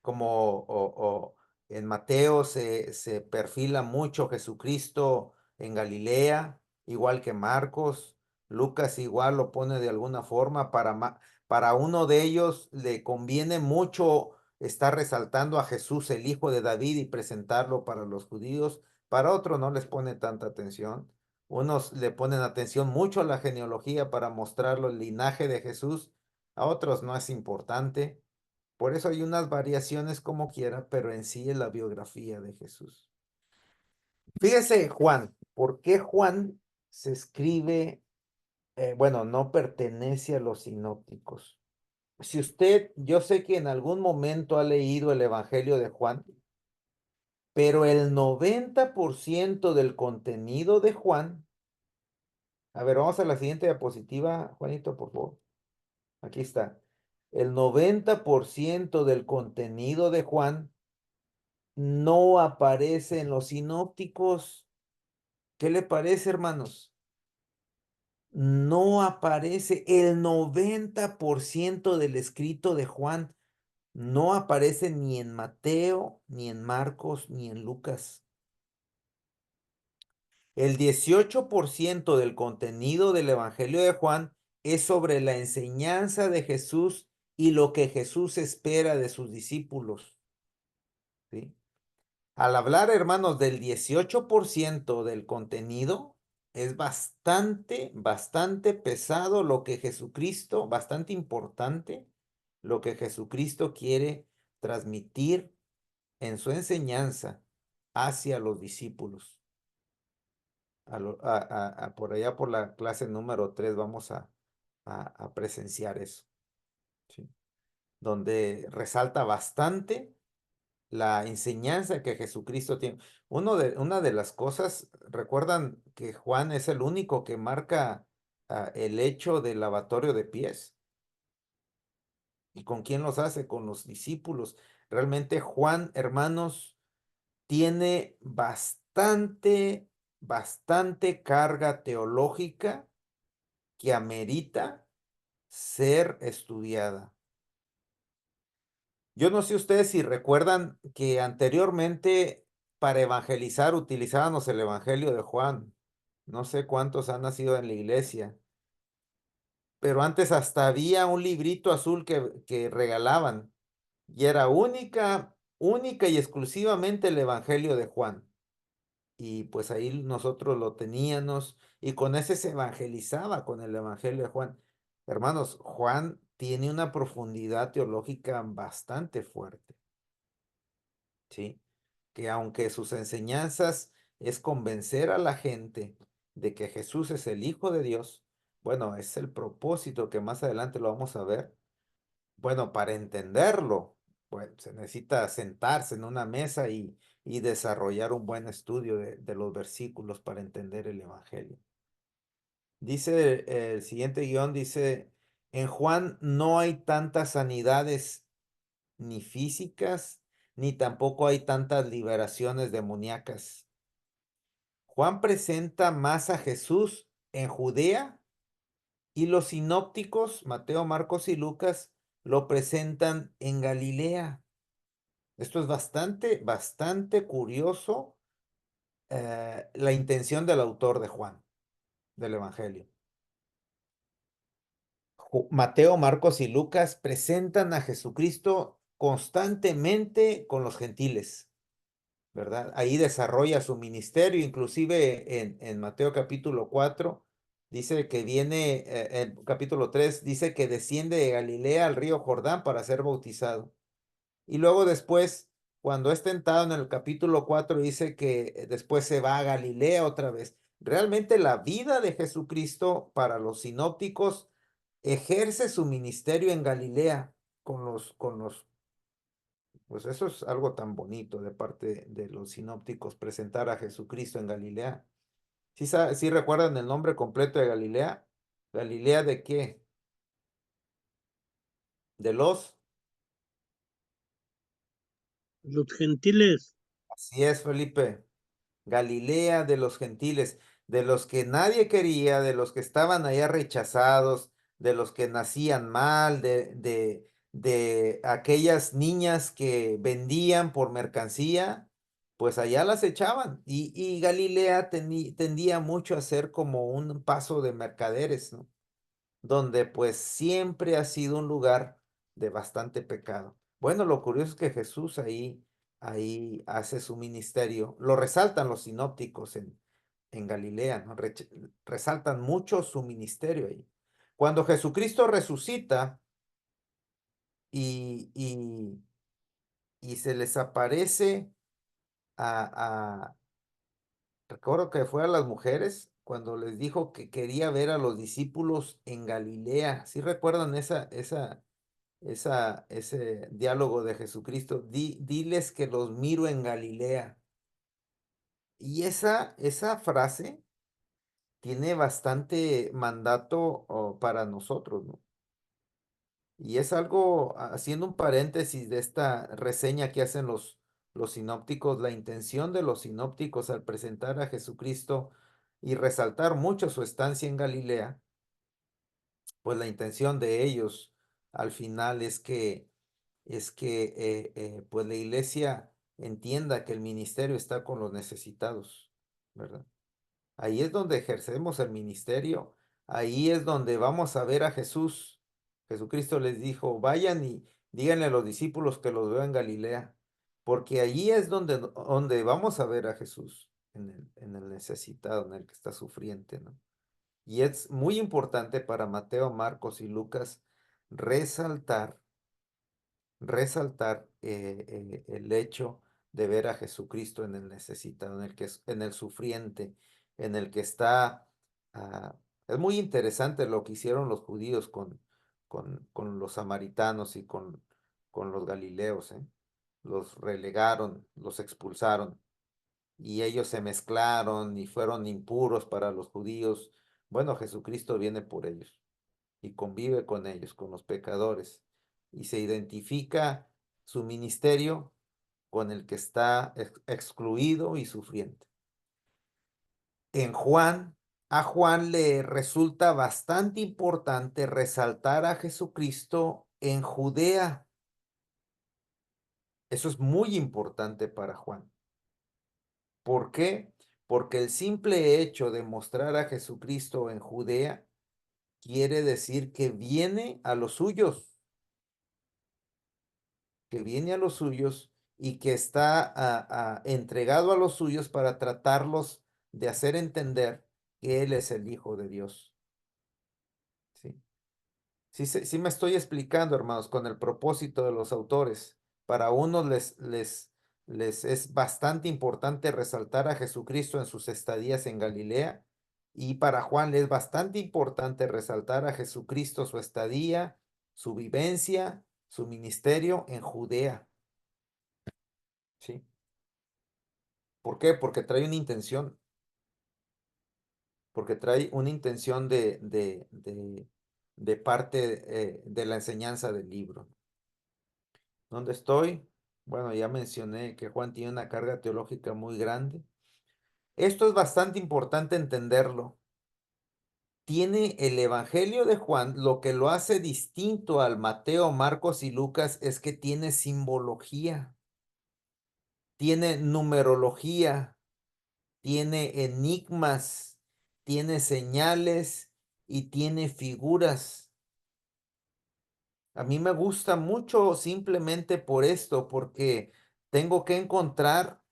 Speaker 3: Como en Mateo se perfila mucho Jesucristo en Galilea, igual que Marcos, Lucas igual lo pone de alguna forma, para uno de ellos le conviene mucho estar resaltando a Jesús, el hijo de David, y presentarlo para los judíos, para otro no les pone tanta atención. Unos le ponen atención mucho a la genealogía para mostrarlo el linaje de Jesús, a otros no es importante. Por eso hay unas variaciones como quiera, pero en sí es la biografía de Jesús. Fíjese, Juan, ¿por qué Juan se escribe, bueno, no pertenece a los sinópticos? Si usted, yo sé que en algún momento ha leído el Evangelio de Juan, pero el 90% del contenido de Juan, a ver, vamos a la siguiente diapositiva, Juanito, por favor. Aquí está. El 90% del contenido de Juan no aparece en los sinópticos. ¿Qué le parece, hermanos? No aparece el 90% del escrito de Juan. No aparece ni en Mateo, ni en Marcos, ni en Lucas. El 18% del contenido del Evangelio de Juan es sobre la enseñanza de Jesús y lo que Jesús espera de sus discípulos. ¿Sí? Al hablar, hermanos, del 18% del contenido, es bastante pesado lo que Jesucristo, bastante importante lo que Jesucristo quiere transmitir en su enseñanza hacia los discípulos. Por allá por la clase número 3 vamos a presenciar eso, ¿sí? Donde resalta bastante la enseñanza que Jesucristo tiene. Una de las cosas, recuerdan que Juan es el único que marca el hecho del lavatorio de pies. ¿Y con quién los hace? Con los discípulos. Realmente Juan, hermanos, tiene bastante carga teológica que amerita ser estudiada. Yo no sé ustedes si recuerdan que anteriormente para evangelizar utilizábamos el Evangelio de Juan. No sé cuántos han nacido en la iglesia, pero antes hasta había un librito azul que regalaban y era única y exclusivamente el Evangelio de Juan. Y pues ahí nosotros lo teníamos y con ese se evangelizaba con el Evangelio de Juan. Hermanos, Juan tiene una profundidad teológica bastante fuerte. ¿Sí? Que aunque sus enseñanzas es convencer a la gente de que Jesús es el Hijo de Dios, bueno, es el propósito que más adelante lo vamos a ver. Bueno, para entenderlo, bueno, se necesita sentarse en una mesa y desarrollar un buen estudio de los versículos para entender el Evangelio. Dice el siguiente guión, dice, en Juan no hay tantas sanidades ni físicas, ni tampoco hay tantas liberaciones demoníacas. Juan presenta más a Jesús en Judea y los sinópticos, Mateo, Marcos y Lucas, lo presentan en Galilea. Esto es bastante curioso, la intención del autor de Juan, del Evangelio. Mateo, Marcos y Lucas presentan a Jesucristo constantemente con los gentiles, ¿verdad? Ahí desarrolla su ministerio, inclusive en Mateo capítulo 4, dice que viene, en capítulo 3, dice que desciende de Galilea al río Jordán para ser bautizado. Y luego después, cuando es tentado en el capítulo 4, dice que después se va a Galilea otra vez. Realmente la vida de Jesucristo para los sinópticos ejerce su ministerio en Galilea pues eso es algo tan bonito de parte de los sinópticos, presentar a Jesucristo en Galilea. ¿Sí recuerdan el nombre completo de Galilea? ¿Galilea de qué? De los.
Speaker 4: Los gentiles.
Speaker 3: Así es, Felipe. Galilea de los gentiles, de los que nadie quería, de los que estaban allá rechazados, de los que nacían mal, de aquellas niñas que vendían por mercancía, pues allá las echaban. Y Galilea tendía mucho a ser como un paso de mercaderes, ¿no? Donde pues siempre ha sido un lugar de bastante pecado. Bueno, lo curioso es que Jesús ahí hace su ministerio. Lo resaltan los sinópticos en Galilea, ¿no? Resaltan mucho su ministerio ahí. Cuando Jesucristo resucita y, y, y se les aparece recuerdo que fue a las mujeres cuando les dijo que quería ver a los discípulos en Galilea. ¿Sí recuerdan ese diálogo de Jesucristo? Diles que los miro en Galilea. Y esa frase tiene bastante mandato para nosotros, ¿no? Y es algo, haciendo un paréntesis de esta reseña que hacen los sinópticos, la intención de los sinópticos al presentar a Jesucristo y resaltar mucho su estancia en Galilea, pues la intención de ellos al final es que pues la iglesia entienda que el ministerio está con los necesitados, ¿verdad? Ahí es donde ejercemos el ministerio, ahí es donde vamos a ver a Jesús. Jesucristo les dijo, vayan y díganle a los discípulos que los veo en Galilea, porque allí es donde vamos a ver a Jesús, en el necesitado, en el que está sufriente, ¿no? Y es muy importante para Mateo, Marcos y Lucas resaltar el hecho de ver a Jesucristo en el necesitado, en el sufriente, en el que está. Es muy interesante lo que hicieron los judíos con los samaritanos y con los galileos, ¿eh? Los relegaron, los expulsaron y ellos se mezclaron y fueron impuros para los judíos. Bueno, Jesucristo viene por ellos y convive con ellos, con los pecadores, y se identifica su ministerio con el que está excluido y sufriente. A Juan le resulta bastante importante resaltar a Jesucristo en Judea. Eso es muy importante para Juan. ¿Por qué? Porque el simple hecho de mostrar a Jesucristo en Judea quiere decir que viene a los suyos, y que está entregado a los suyos para tratarlos de hacer entender que Él es el Hijo de Dios. ¿Sí? Sí me estoy explicando, hermanos, con el propósito de los autores. Para unos les es bastante importante resaltar a Jesucristo en sus estadías en Galilea, y para Juan le es bastante importante resaltar a Jesucristo su estadía, su vivencia, su ministerio en Judea. ¿Sí? ¿Por qué? Porque trae una intención de parte de la enseñanza del libro. ¿Dónde estoy? Bueno, ya mencioné que Juan tiene una carga teológica muy grande. Esto es bastante importante entenderlo. Tiene el Evangelio de Juan, lo que lo hace distinto al Mateo, Marcos y Lucas es que tiene simbología, tiene numerología, tiene enigmas, tiene señales y tiene figuras. A mí me gusta mucho simplemente por esto, porque tengo que encontrar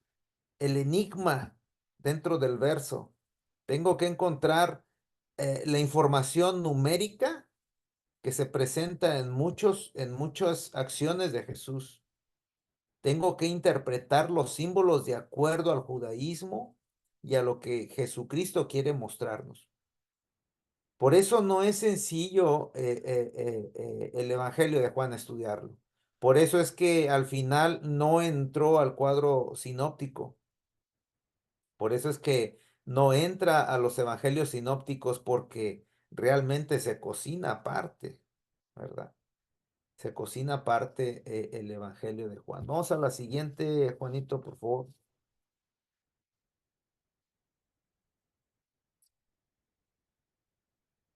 Speaker 3: el enigma dentro del verso. Tengo que encontrar la información numérica que se presenta en muchas acciones de Jesús. Tengo que interpretar los símbolos de acuerdo al judaísmo y a lo que Jesucristo quiere mostrarnos. Por eso no es sencillo el Evangelio de Juan estudiarlo. Por eso es que al final no entró al cuadro sinóptico. Por eso es que no entra a los evangelios sinópticos porque realmente se cocina aparte, ¿verdad? Se cocina aparte el Evangelio de Juan. Vamos a la siguiente, Juanito, por favor.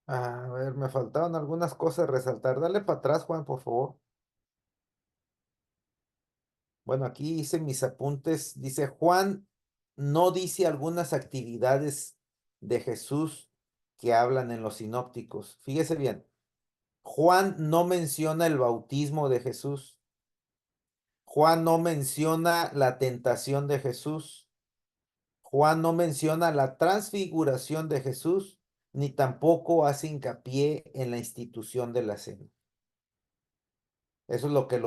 Speaker 3: A ver, me faltaban algunas cosas resaltar. Dale para atrás, Juan, por favor. Bueno, aquí hice mis apuntes. Dice, Juan no dice algunas actividades de Jesús que hablan en los sinópticos. Fíjese bien, Juan no menciona el bautismo de Jesús. Juan no menciona la tentación de Jesús. Juan no menciona la transfiguración de Jesús, ni tampoco hace hincapié en la institución de la cena. Eso es lo que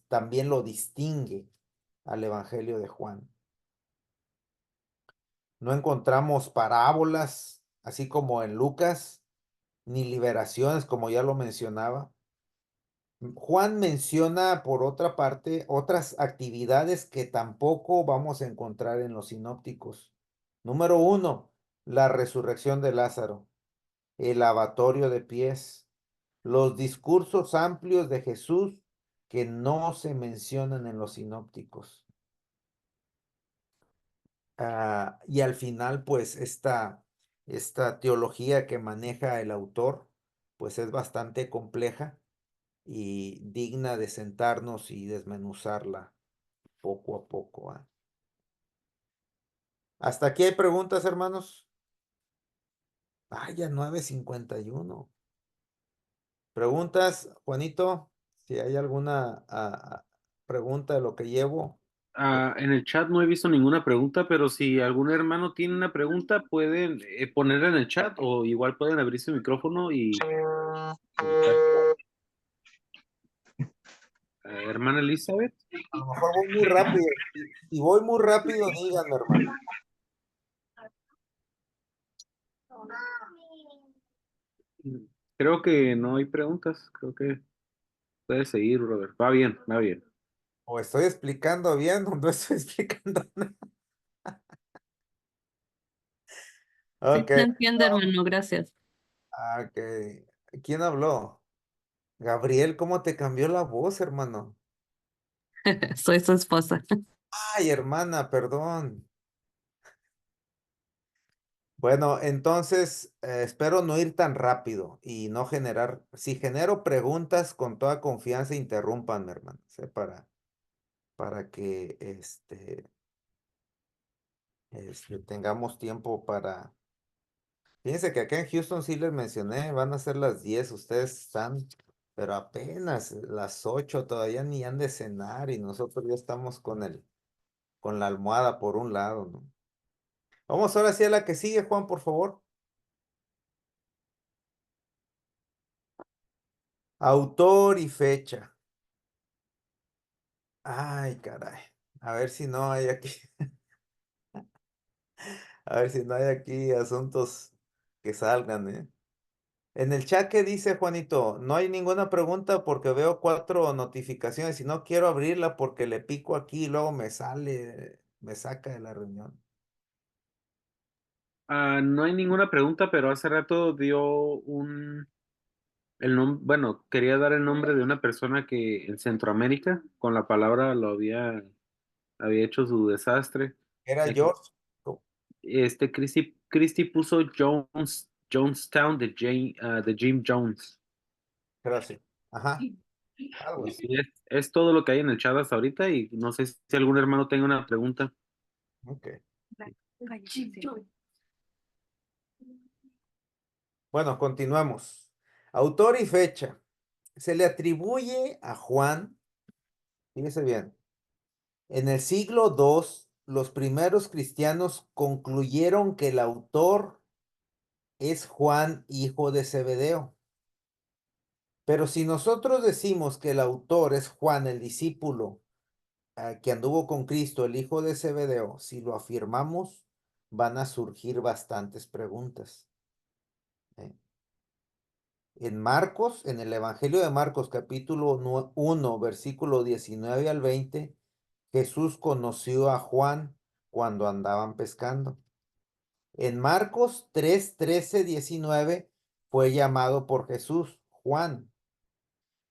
Speaker 3: también lo distingue al Evangelio de Juan. No encontramos parábolas, así como en Lucas, ni liberaciones, como ya lo mencionaba. Juan menciona, por otra parte, otras actividades que tampoco vamos a encontrar en los sinópticos. Número 1, la resurrección de Lázaro, el lavatorio de pies, los discursos amplios de Jesús que no se mencionan en los sinópticos. Y al final, pues, esta teología que maneja el autor, pues es bastante compleja y digna de sentarnos y desmenuzarla poco a poco. ¿Hasta aquí hay preguntas, hermanos? Ya 9:51. ¿Preguntas, Juanito? Si hay alguna pregunta de lo que llevo.
Speaker 2: En el chat no he visto ninguna pregunta, pero si algún hermano tiene una pregunta, pueden ponerla en el chat o igual pueden abrir su micrófono y hermana Elizabeth.
Speaker 3: A lo mejor voy muy rápido. Si voy muy rápido, díganme, hermano.
Speaker 2: Creo que no hay preguntas, creo que puede seguir, Robert. Va bien, va bien.
Speaker 3: O estoy explicando bien o no estoy explicando nada.
Speaker 6: Sí,
Speaker 3: Ok.
Speaker 6: se entiende, hermano, gracias.
Speaker 3: Ok. ¿Quién habló? Gabriel, ¿cómo te cambió la voz, hermano?
Speaker 6: Soy su esposa.
Speaker 3: Ay, hermana, perdón. Bueno, entonces espero no ir tan rápido y no generar. Si genero preguntas con toda confianza, interrúmpanme, hermano, para que tengamos tiempo para. Fíjense que acá en Houston sí les mencioné, van a ser las 10, ustedes están, pero apenas las 8 todavía ni han de cenar y nosotros ya estamos con la almohada por un lado, ¿no? Vamos ahora sí a la que sigue, Juan, por favor. Autor y fecha. Ay, caray. A ver si no hay aquí, a ver si no hay aquí asuntos que salgan, ¿eh? En el chat que dice Juanito, no hay ninguna pregunta porque veo 4 notificaciones y no quiero abrirla porque le pico aquí y luego me sale, me saca de la reunión.
Speaker 2: No hay ninguna pregunta, pero hace rato dio bueno, quería dar el nombre de una persona que en Centroamérica con la palabra había hecho su desastre.
Speaker 3: Era
Speaker 2: Eh,
Speaker 3: George.
Speaker 2: Christy puso Jonestown de Jim Jones.
Speaker 3: Gracias. Ajá. Algo
Speaker 2: Y
Speaker 3: así.
Speaker 2: sí, es todo lo que hay en el chat hasta ahorita y no sé si algún hermano tenga una pregunta.
Speaker 3: Ok.
Speaker 5: Sí.
Speaker 3: Bueno, continuamos. Autor y fecha. Se le atribuye a Juan, fíjese bien, en el siglo II, los primeros cristianos concluyeron que el autor es Juan, hijo de Zebedeo. Pero si nosotros decimos que el autor es Juan, el discípulo que anduvo con Cristo, el hijo de Zebedeo, si lo afirmamos, van a surgir bastantes preguntas. En Marcos, en el Evangelio de Marcos, capítulo 1, versículo 19 al 20, Jesús conoció a Juan cuando andaban pescando. En Marcos 3, 13, 19, fue llamado por Jesús Juan.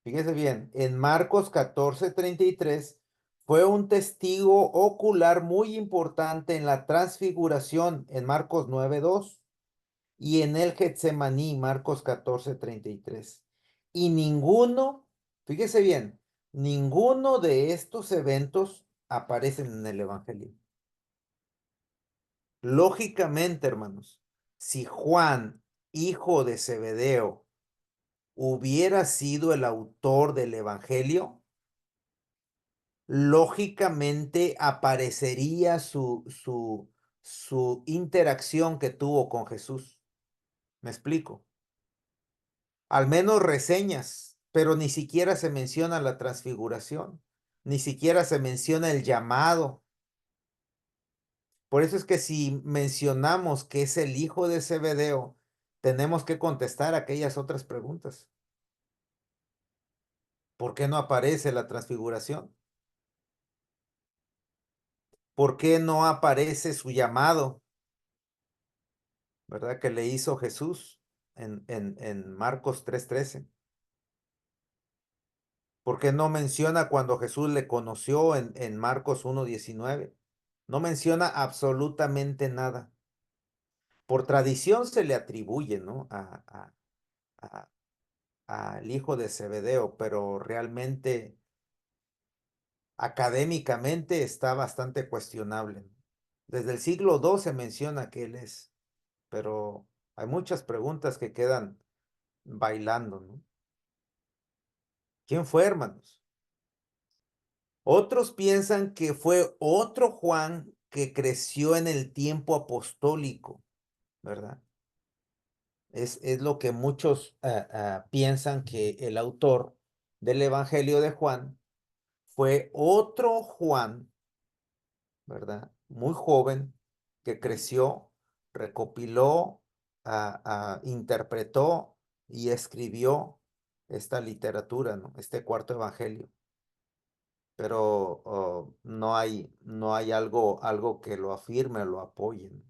Speaker 3: Fíjese bien, en Marcos 14, 33, fue un testigo ocular muy importante en la transfiguración en Marcos 9, 2 y en el Getsemaní, Marcos 14, 33. Y ninguno, fíjese bien, ninguno de estos eventos aparecen en el Evangelio. Lógicamente, hermanos, si Juan, hijo de Zebedeo, hubiera sido el autor del Evangelio, lógicamente aparecería su interacción que tuvo con Jesús. ¿Me explico? Al menos reseñas, pero ni siquiera se menciona la transfiguración, ni siquiera se menciona el llamado. Por eso es que si mencionamos que es el hijo de Zebedeo, tenemos que contestar aquellas otras preguntas. ¿Por qué no aparece la transfiguración? ¿Por qué no aparece su llamado? ¿Verdad? Que le hizo Jesús en Marcos 3:13. ¿Por qué no menciona cuando Jesús le conoció en Marcos 1:19? No menciona absolutamente nada. Por tradición se le atribuye, ¿no? Al hijo de Zebedeo, pero realmente académicamente está bastante cuestionable. Desde el siglo II se menciona que él es, pero hay muchas preguntas que quedan bailando, ¿no? ¿Quién fue, hermanos? Otros piensan que fue otro Juan que creció en el tiempo apostólico, ¿verdad? Es lo que muchos piensan, que el autor del Evangelio de Juan fue otro Juan, ¿verdad? Muy joven, que creció, recopiló, interpretó y escribió esta literatura, ¿no? Este cuarto evangelio. Pero no hay algo que lo afirme o lo apoye, ¿no?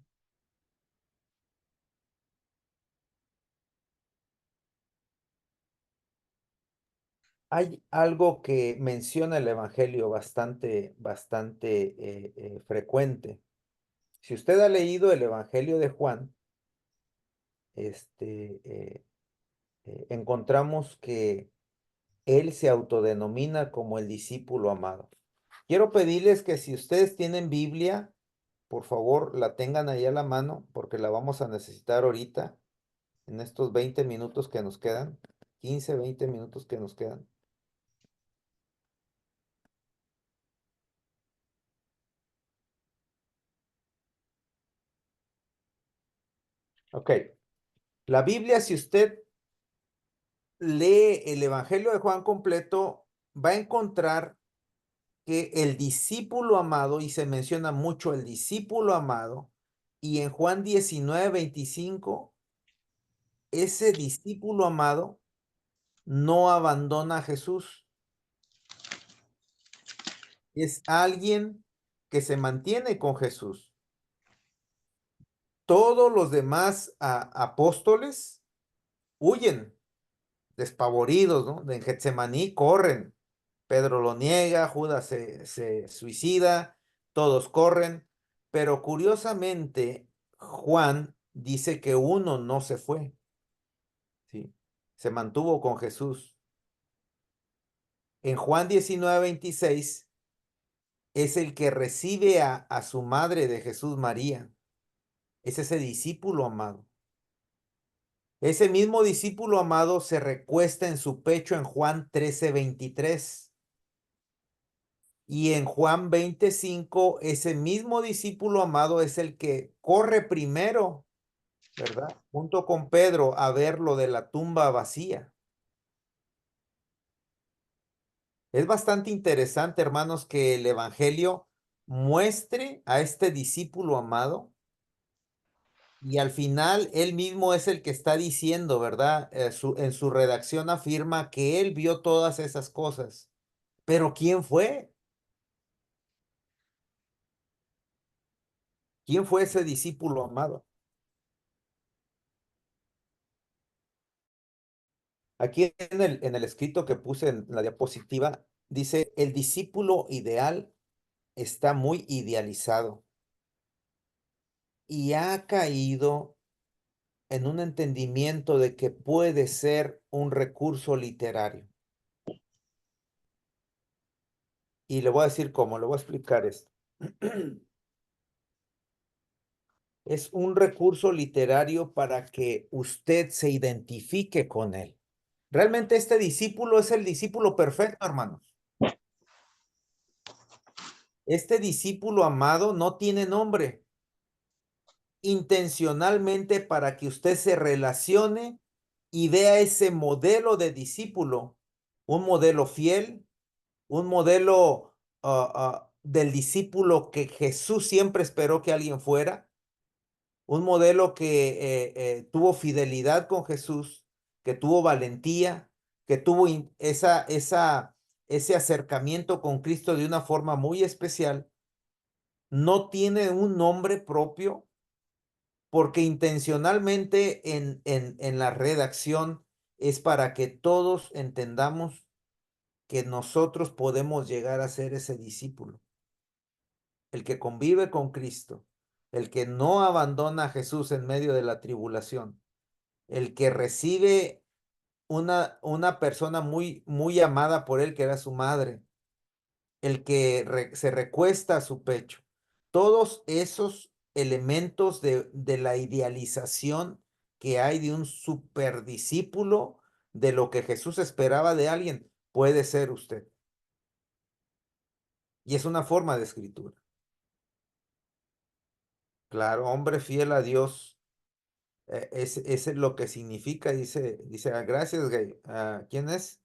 Speaker 3: Hay algo que menciona el evangelio bastante frecuente. Si usted ha leído el evangelio de Juan, encontramos que él se autodenomina como el discípulo amado. Quiero pedirles que si ustedes tienen Biblia, por favor, la tengan ahí a la mano, porque la vamos a necesitar ahorita, en estos 20 minutos que nos quedan, 15, 20 minutos que nos quedan. Ok. La Biblia, si usted lee el Evangelio de Juan completo, va a encontrar que el discípulo amado, y se menciona mucho el discípulo amado, y en Juan 19:25, ese discípulo amado no abandona a Jesús. Es alguien que se mantiene con Jesús. Todos los demás apóstoles huyen, despavoridos, ¿no? En Getsemaní corren. Pedro lo niega, Judas se suicida, todos corren, pero curiosamente Juan dice que uno no se fue, ¿sí? Se mantuvo con Jesús. En Juan 19:26 es el que recibe a su madre de Jesús, María. Es ese discípulo amado. Ese mismo discípulo amado se recuesta en su pecho en Juan 13:23. Y en Juan 25, ese mismo discípulo amado es el que corre primero, ¿verdad? Junto con Pedro a ver lo de la tumba vacía. Es bastante interesante, hermanos, que el Evangelio muestre a este discípulo amado y al final él mismo es el que está diciendo, ¿verdad? En su redacción afirma que él vio todas esas cosas. Pero ¿quién fue? ¿Quién fue ese discípulo amado? Aquí en el escrito que puse en la diapositiva, dice, el discípulo ideal está muy idealizado y ha caído en un entendimiento de que puede ser un recurso literario. Y le voy a decir cómo, le voy a explicar esto. Es un recurso literario para que usted se identifique con él. Realmente este discípulo es el discípulo perfecto, hermanos. Este discípulo amado no tiene nombre. Intencionalmente para que usted se relacione y vea ese modelo de discípulo, un modelo fiel, un modelo del discípulo que Jesús siempre esperó que alguien fuera, un modelo que tuvo fidelidad con Jesús, que tuvo valentía, que tuvo ese acercamiento con Cristo de una forma muy especial. No tiene un nombre propio porque intencionalmente en la redacción es para que todos entendamos que nosotros podemos llegar a ser ese discípulo, el que convive con Cristo, el que no abandona a Jesús en medio de la tribulación, el que recibe una persona muy amada por él, que era su madre, el que se recuesta a su pecho. Todos esos elementos de la idealización que hay de un superdiscípulo de lo que Jesús esperaba de alguien, puede ser usted. Y es una forma de escritura. Claro, hombre fiel a Dios, es lo que significa, dice, gracias, Gay. ¿Quién es?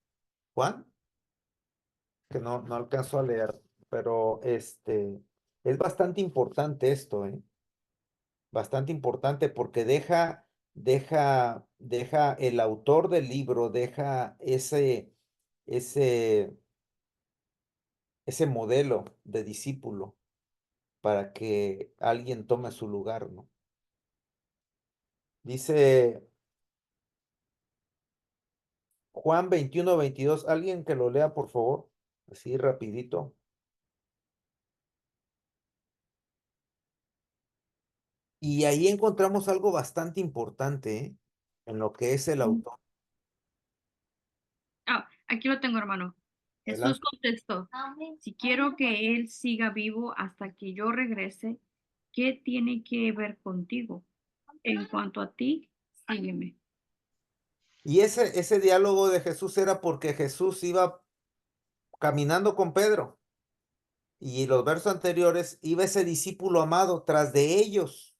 Speaker 3: ¿Juan? Que no alcanzo a leer, pero es bastante importante esto, ¿eh? Bastante importante porque deja el autor del libro, deja ese, ese modelo de discípulo para que alguien tome su lugar, ¿no? Dice Juan 21:22, alguien que lo lea, por favor, así rapidito. Y ahí encontramos algo bastante importante, ¿eh? En lo que es el autor.
Speaker 5: Aquí lo tengo, hermano. Jesús
Speaker 3: Adelante.
Speaker 5: contestó, si quiero que él siga vivo hasta que yo regrese, ¿qué tiene que ver contigo? En cuanto a ti, sígueme.
Speaker 3: Y ese diálogo de Jesús era porque Jesús iba caminando con Pedro. Y los versos anteriores iba ese discípulo amado tras de ellos.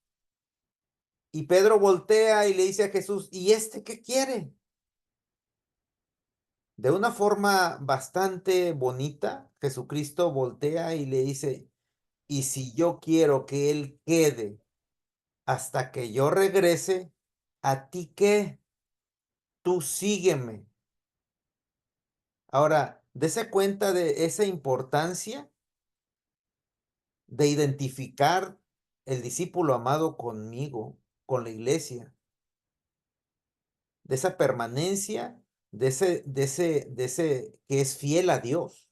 Speaker 3: Y Pedro voltea y le dice a Jesús, ¿y este qué quiere? De una forma bastante bonita, Jesucristo voltea y le dice, y si yo quiero que él quede hasta que yo regrese, ¿a ti qué? Tú sígueme. Ahora, dese cuenta de esa importancia de identificar el discípulo amado conmigo, con la iglesia, de esa permanencia, de ese que es fiel a Dios.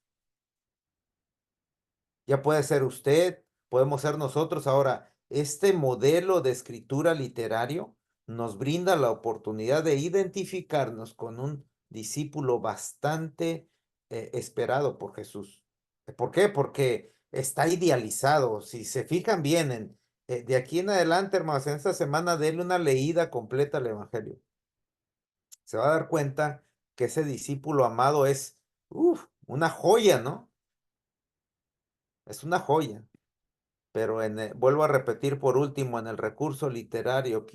Speaker 3: Ya puede ser usted, podemos ser nosotros. Ahora, este modelo de escritura literario nos brinda la oportunidad de identificarnos con un discípulo bastante esperado por Jesús. ¿Por qué? Porque está idealizado. Si se fijan bien, de aquí en adelante, hermanos, en esta semana, denle una leída completa al Evangelio. Se va a dar cuenta que ese discípulo amado es una joya, ¿no? Es una joya. Pero vuelvo a repetir por último, en el recurso literario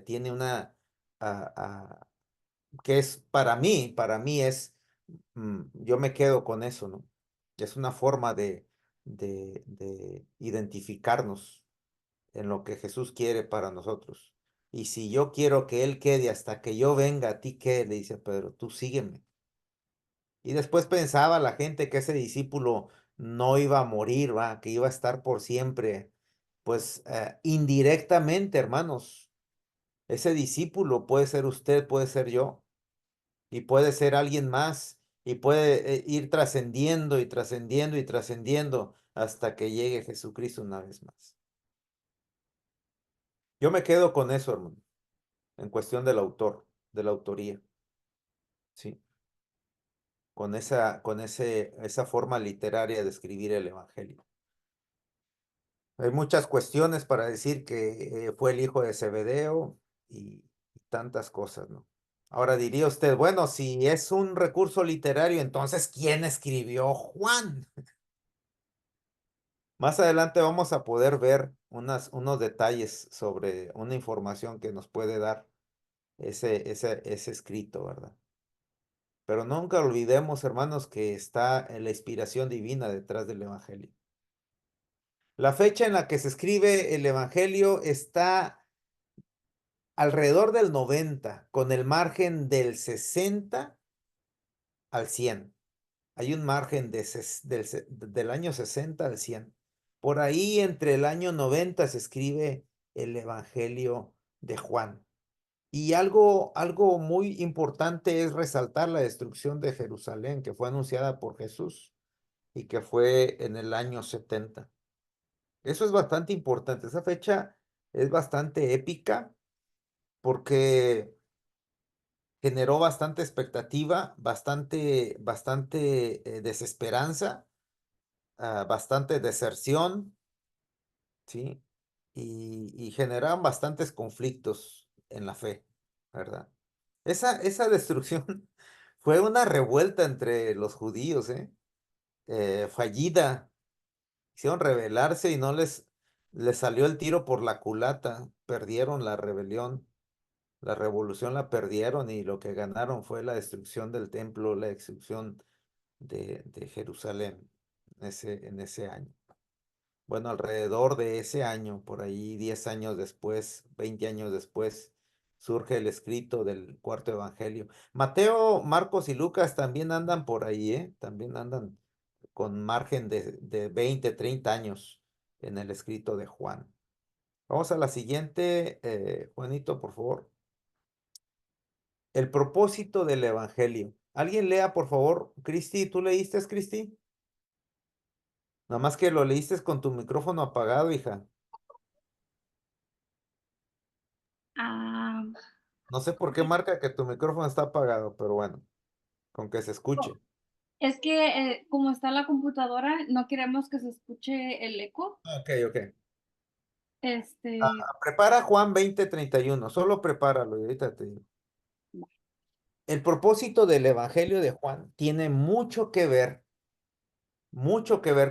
Speaker 3: tiene una, que es para mí es, yo me quedo con eso, ¿no? Es una forma de identificarnos en lo que Jesús quiere para nosotros. Y si yo quiero que Él quede hasta que yo venga, a ti qué, le dice Pedro, tú sígueme. Y después pensaba la gente que ese discípulo no iba a morir, ¿va? Que iba a estar por siempre. Pues indirectamente, hermanos, ese discípulo puede ser usted, puede ser yo, y puede ser alguien más, y puede ir trascendiendo y trascendiendo y trascendiendo hasta que llegue Jesucristo una vez más. Yo me quedo con eso, hermano, en cuestión del autor, de la autoría, ¿sí? Con esa forma literaria de escribir el Evangelio. Hay muchas cuestiones para decir que fue el hijo de Zebedeo y tantas cosas, ¿no? Ahora diría usted, bueno, si es un recurso literario, entonces, ¿quién escribió Juan? Más adelante vamos a poder ver unos detalles sobre una información que nos puede dar ese escrito, ¿verdad? Pero nunca olvidemos, hermanos, que está la inspiración divina detrás del Evangelio. La fecha en la que se escribe el Evangelio está alrededor del 90, con el margen del 60 al 100. Hay un margen del año 60 al 100. Por ahí, entre el año 90, se escribe el Evangelio de Juan. Y algo muy importante es resaltar la destrucción de Jerusalén, que fue anunciada por Jesús y que fue en el año 70. Eso es bastante importante. Esa fecha es bastante épica porque generó bastante expectativa, bastante desesperanza, bastante deserción, ¿sí? Y generaron bastantes conflictos en la fe, ¿verdad? Esa destrucción fue una revuelta entre los judíos, fallida. Hicieron rebelarse y no les salió el tiro por la culata, perdieron la rebelión. La revolución la perdieron y lo que ganaron fue la destrucción del templo, la destrucción de Jerusalén en ese año. Bueno, alrededor de ese año, por ahí 10 años después, 20 años después, surge el escrito del cuarto evangelio. Mateo, Marcos y Lucas también andan por ahí, también andan con margen de 20, 30 años en el escrito de Juan. Vamos a la siguiente, Juanito, por favor. El propósito del Evangelio. Alguien lea, por favor. Cristi, ¿tú leíste, Cristi? Nada más que lo leíste con tu micrófono apagado, hija.
Speaker 5: Ah,
Speaker 3: No sé por qué marca que tu micrófono está apagado, pero bueno, con que se escuche.
Speaker 5: es que como está la computadora, no queremos que se escuche el eco.
Speaker 3: Ok, ok.
Speaker 5: Este,
Speaker 3: Prepara Juan 20:31. Solo prepáralo y ahorita te digo. El propósito del Evangelio de Juan tiene mucho que ver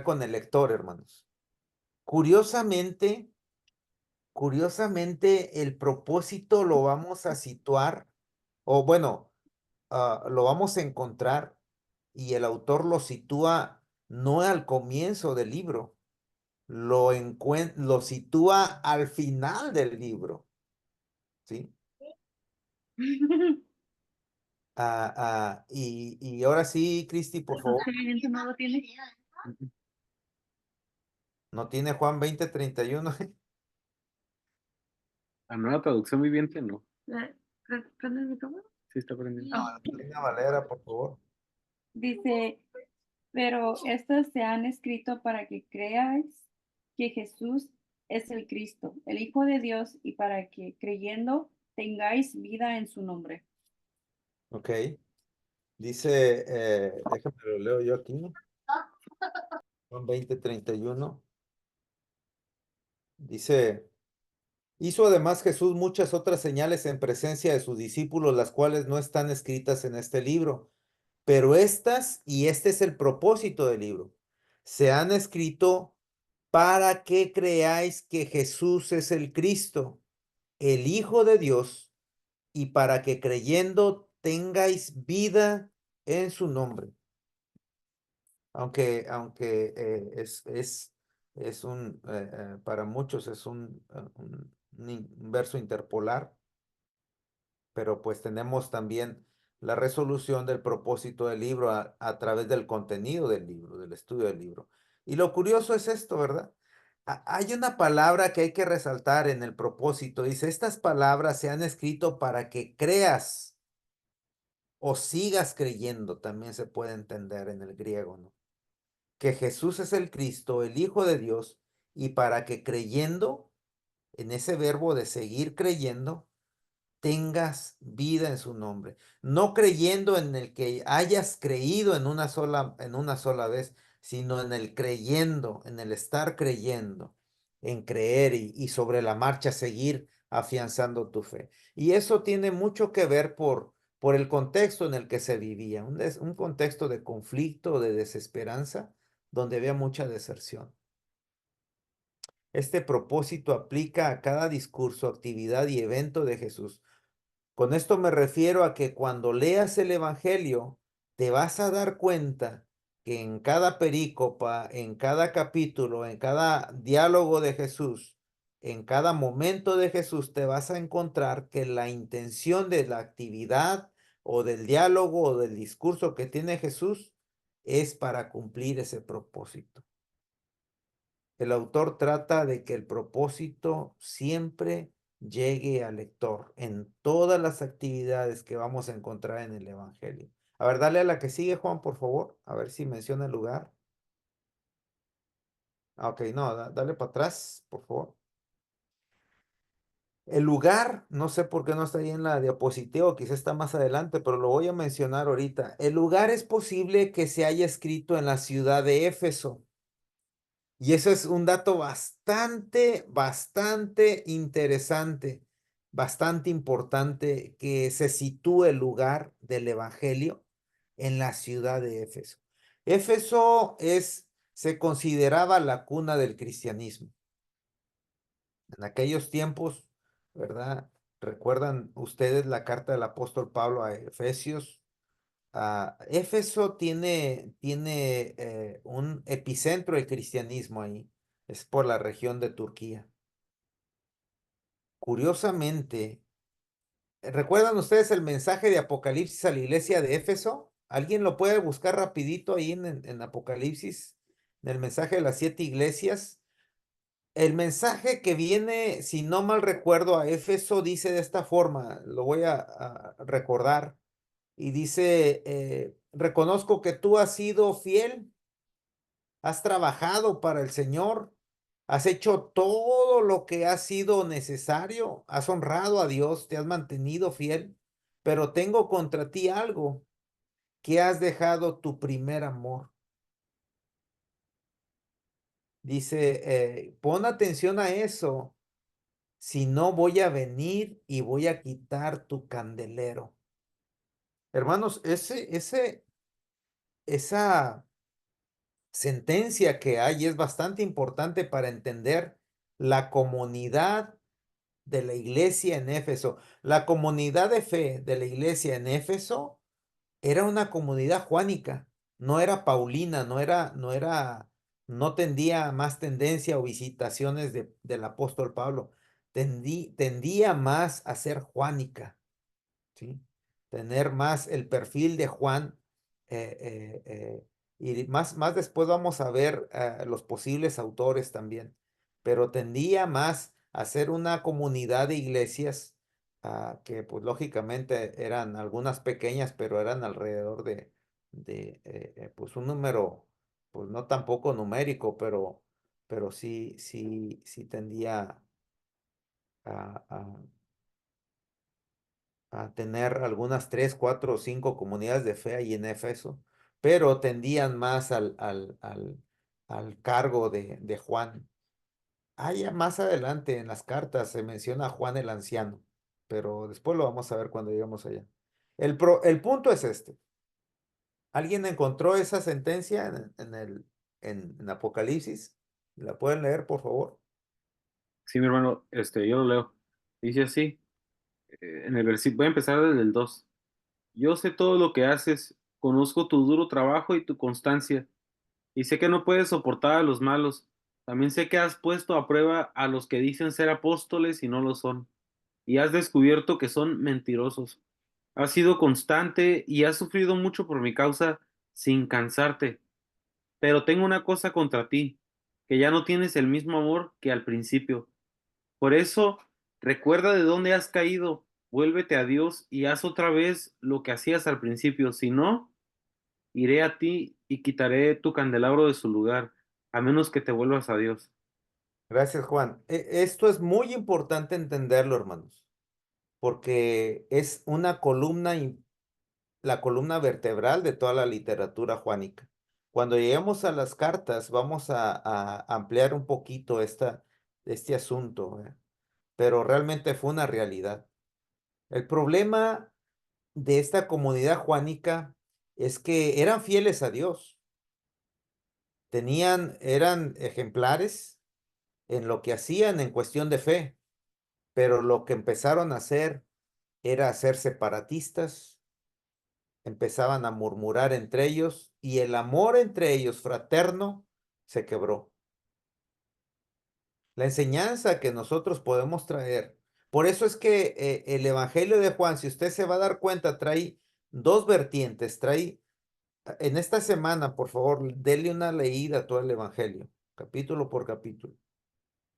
Speaker 3: con el lector, hermanos. Curiosamente, el propósito lo vamos a situar, o bueno, lo vamos a encontrar y el autor lo sitúa no al comienzo del libro, lo sitúa al final del libro, ¿sí? Y ahora sí, Cristi, por favor.
Speaker 5: no lo tiene.
Speaker 3: ¿No tiene Juan 20:31?
Speaker 2: La nueva traducción viviente no.
Speaker 5: ¿Prende el micrófono?
Speaker 2: Sí está prendiendo.
Speaker 5: Ah,
Speaker 3: Reina Valera, por favor.
Speaker 5: dice, pero estas se han escrito para que creáis que Jesús es el Cristo, el Hijo de Dios, y para que creyendo tengáis vida en su nombre.
Speaker 3: Ok. Dice, déjame lo leo yo aquí. Juan 20:31. Dice, hizo además Jesús muchas otras señales en presencia de sus discípulos, las cuales no están escritas en este libro. Pero estas, y este es el propósito del libro, se han escrito para que creáis que Jesús es el Cristo, el Hijo de Dios, y para que creyendo tengáis vida en su nombre. Aunque es un, para muchos es un verso interpolar, pero pues tenemos también la resolución del propósito del libro a través del contenido del libro, del estudio del libro. Y lo curioso es esto, ¿verdad? Hay una palabra que hay que resaltar en el propósito. Dice, estas palabras se han escrito para que creas o sigas creyendo, también se puede entender en el griego, ¿no? Que Jesús es el Cristo, el Hijo de Dios, y para que creyendo, en ese verbo de seguir creyendo, tengas vida en su nombre. No creyendo en el que hayas creído en una sola vez, sino en el creyendo, en el estar creyendo, en creer y sobre la marcha seguir afianzando tu fe. Y eso tiene mucho que ver por el contexto en el que se vivía, un contexto de conflicto, de desesperanza, donde había mucha deserción. Este propósito aplica a cada discurso, actividad y evento de Jesús. Con esto me refiero a que cuando leas el Evangelio, te vas a dar cuenta que en cada perícopa, en cada capítulo, en cada diálogo de Jesús, en cada momento de Jesús, te vas a encontrar que la intención de la actividad o del diálogo o del discurso que tiene Jesús es para cumplir ese propósito. El autor trata de que el propósito siempre llegue al lector en todas las actividades que vamos a encontrar en el Evangelio. A ver, dale a la que sigue, Juan, por favor. A ver si menciona el lugar. Ok, no, dale para atrás, por favor. El lugar, no sé por qué no está ahí en la diapositiva, quizá está más adelante, pero lo voy a mencionar ahorita. El lugar es posible que se haya escrito en la ciudad de Éfeso. Y eso es un dato bastante interesante, bastante importante, que se sitúe el lugar del Evangelio en la ciudad de Éfeso. Éfeso se consideraba la cuna del cristianismo. En aquellos tiempos, ¿verdad? ¿Recuerdan ustedes la carta del apóstol Pablo a Efesios? Éfeso tiene un epicentro del cristianismo ahí, es por la región de Turquía. Curiosamente, ¿recuerdan ustedes el mensaje de Apocalipsis a la iglesia de Éfeso? ¿Alguien lo puede buscar rapidito ahí en Apocalipsis, en el mensaje de las 7 iglesias? El mensaje que viene, si no mal recuerdo, a Éfeso dice de esta forma, lo voy a recordar. Y dice, reconozco que tú has sido fiel, has trabajado para el Señor, has hecho todo lo que ha sido necesario, has honrado a Dios, te has mantenido fiel, pero tengo contra ti algo, que has dejado tu primer amor. Dice, pon atención a eso, si no voy a venir y voy a quitar tu candelero. Hermanos, esa sentencia que hay es bastante importante para entender la comunidad de la iglesia en Éfeso. La comunidad de fe de la iglesia en Éfeso era una comunidad juánica, no era paulina, no tendía más tendencia o visitaciones del apóstol Pablo, tendía más a ser juánica. ¿Sí? Tener más el perfil de Juan, y más después vamos a ver los posibles autores también, pero tendía más a ser una comunidad de iglesias que pues lógicamente eran algunas pequeñas, pero eran alrededor de pues un número, pues no tampoco numérico, pero pero sí tendía a, a tener algunas 3, 4 o 5 comunidades de fe ahí en Éfeso, pero tendían más al cargo de Juan. Ya más adelante en las cartas se menciona a Juan el anciano, pero después lo vamos a ver cuando lleguemos allá. El punto es este. ¿Alguien encontró esa sentencia en Apocalipsis? ¿La pueden leer, por favor?
Speaker 2: Sí, mi hermano, yo lo leo. Dice así, en el versículo, voy a empezar desde el 2. Yo sé todo lo que haces, conozco tu duro trabajo y tu constancia, y sé que no puedes soportar a los malos. También sé que has puesto a prueba a los que dicen ser apóstoles y no lo son, y has descubierto que son mentirosos. Has sido constante y has sufrido mucho por mi causa sin cansarte. Pero tengo una cosa contra ti, que ya no tienes el mismo amor que al principio. Por eso, recuerda de dónde has caído, vuélvete a Dios y haz otra vez lo que hacías al principio. Si no, iré a ti y quitaré tu candelabro de su lugar, a menos que te vuelvas a Dios.
Speaker 3: Gracias, Juan. Esto es muy importante entenderlo, hermanos, porque es una columna, la columna vertebral de toda la literatura juánica. Cuando lleguemos a las cartas, vamos a ampliar un poquito este asunto, pero realmente fue una realidad. El problema de esta comunidad juánica es que eran fieles a Dios, eran ejemplares en lo que hacían en cuestión de fe, pero lo que empezaron a hacer era ser separatistas, empezaban a murmurar entre ellos y el amor entre ellos fraterno se quebró. La enseñanza que nosotros podemos traer. Por eso es que el Evangelio de Juan, si usted se va a dar cuenta, trae dos vertientes. En esta semana, por favor, dele una leída a todo el Evangelio, capítulo por capítulo.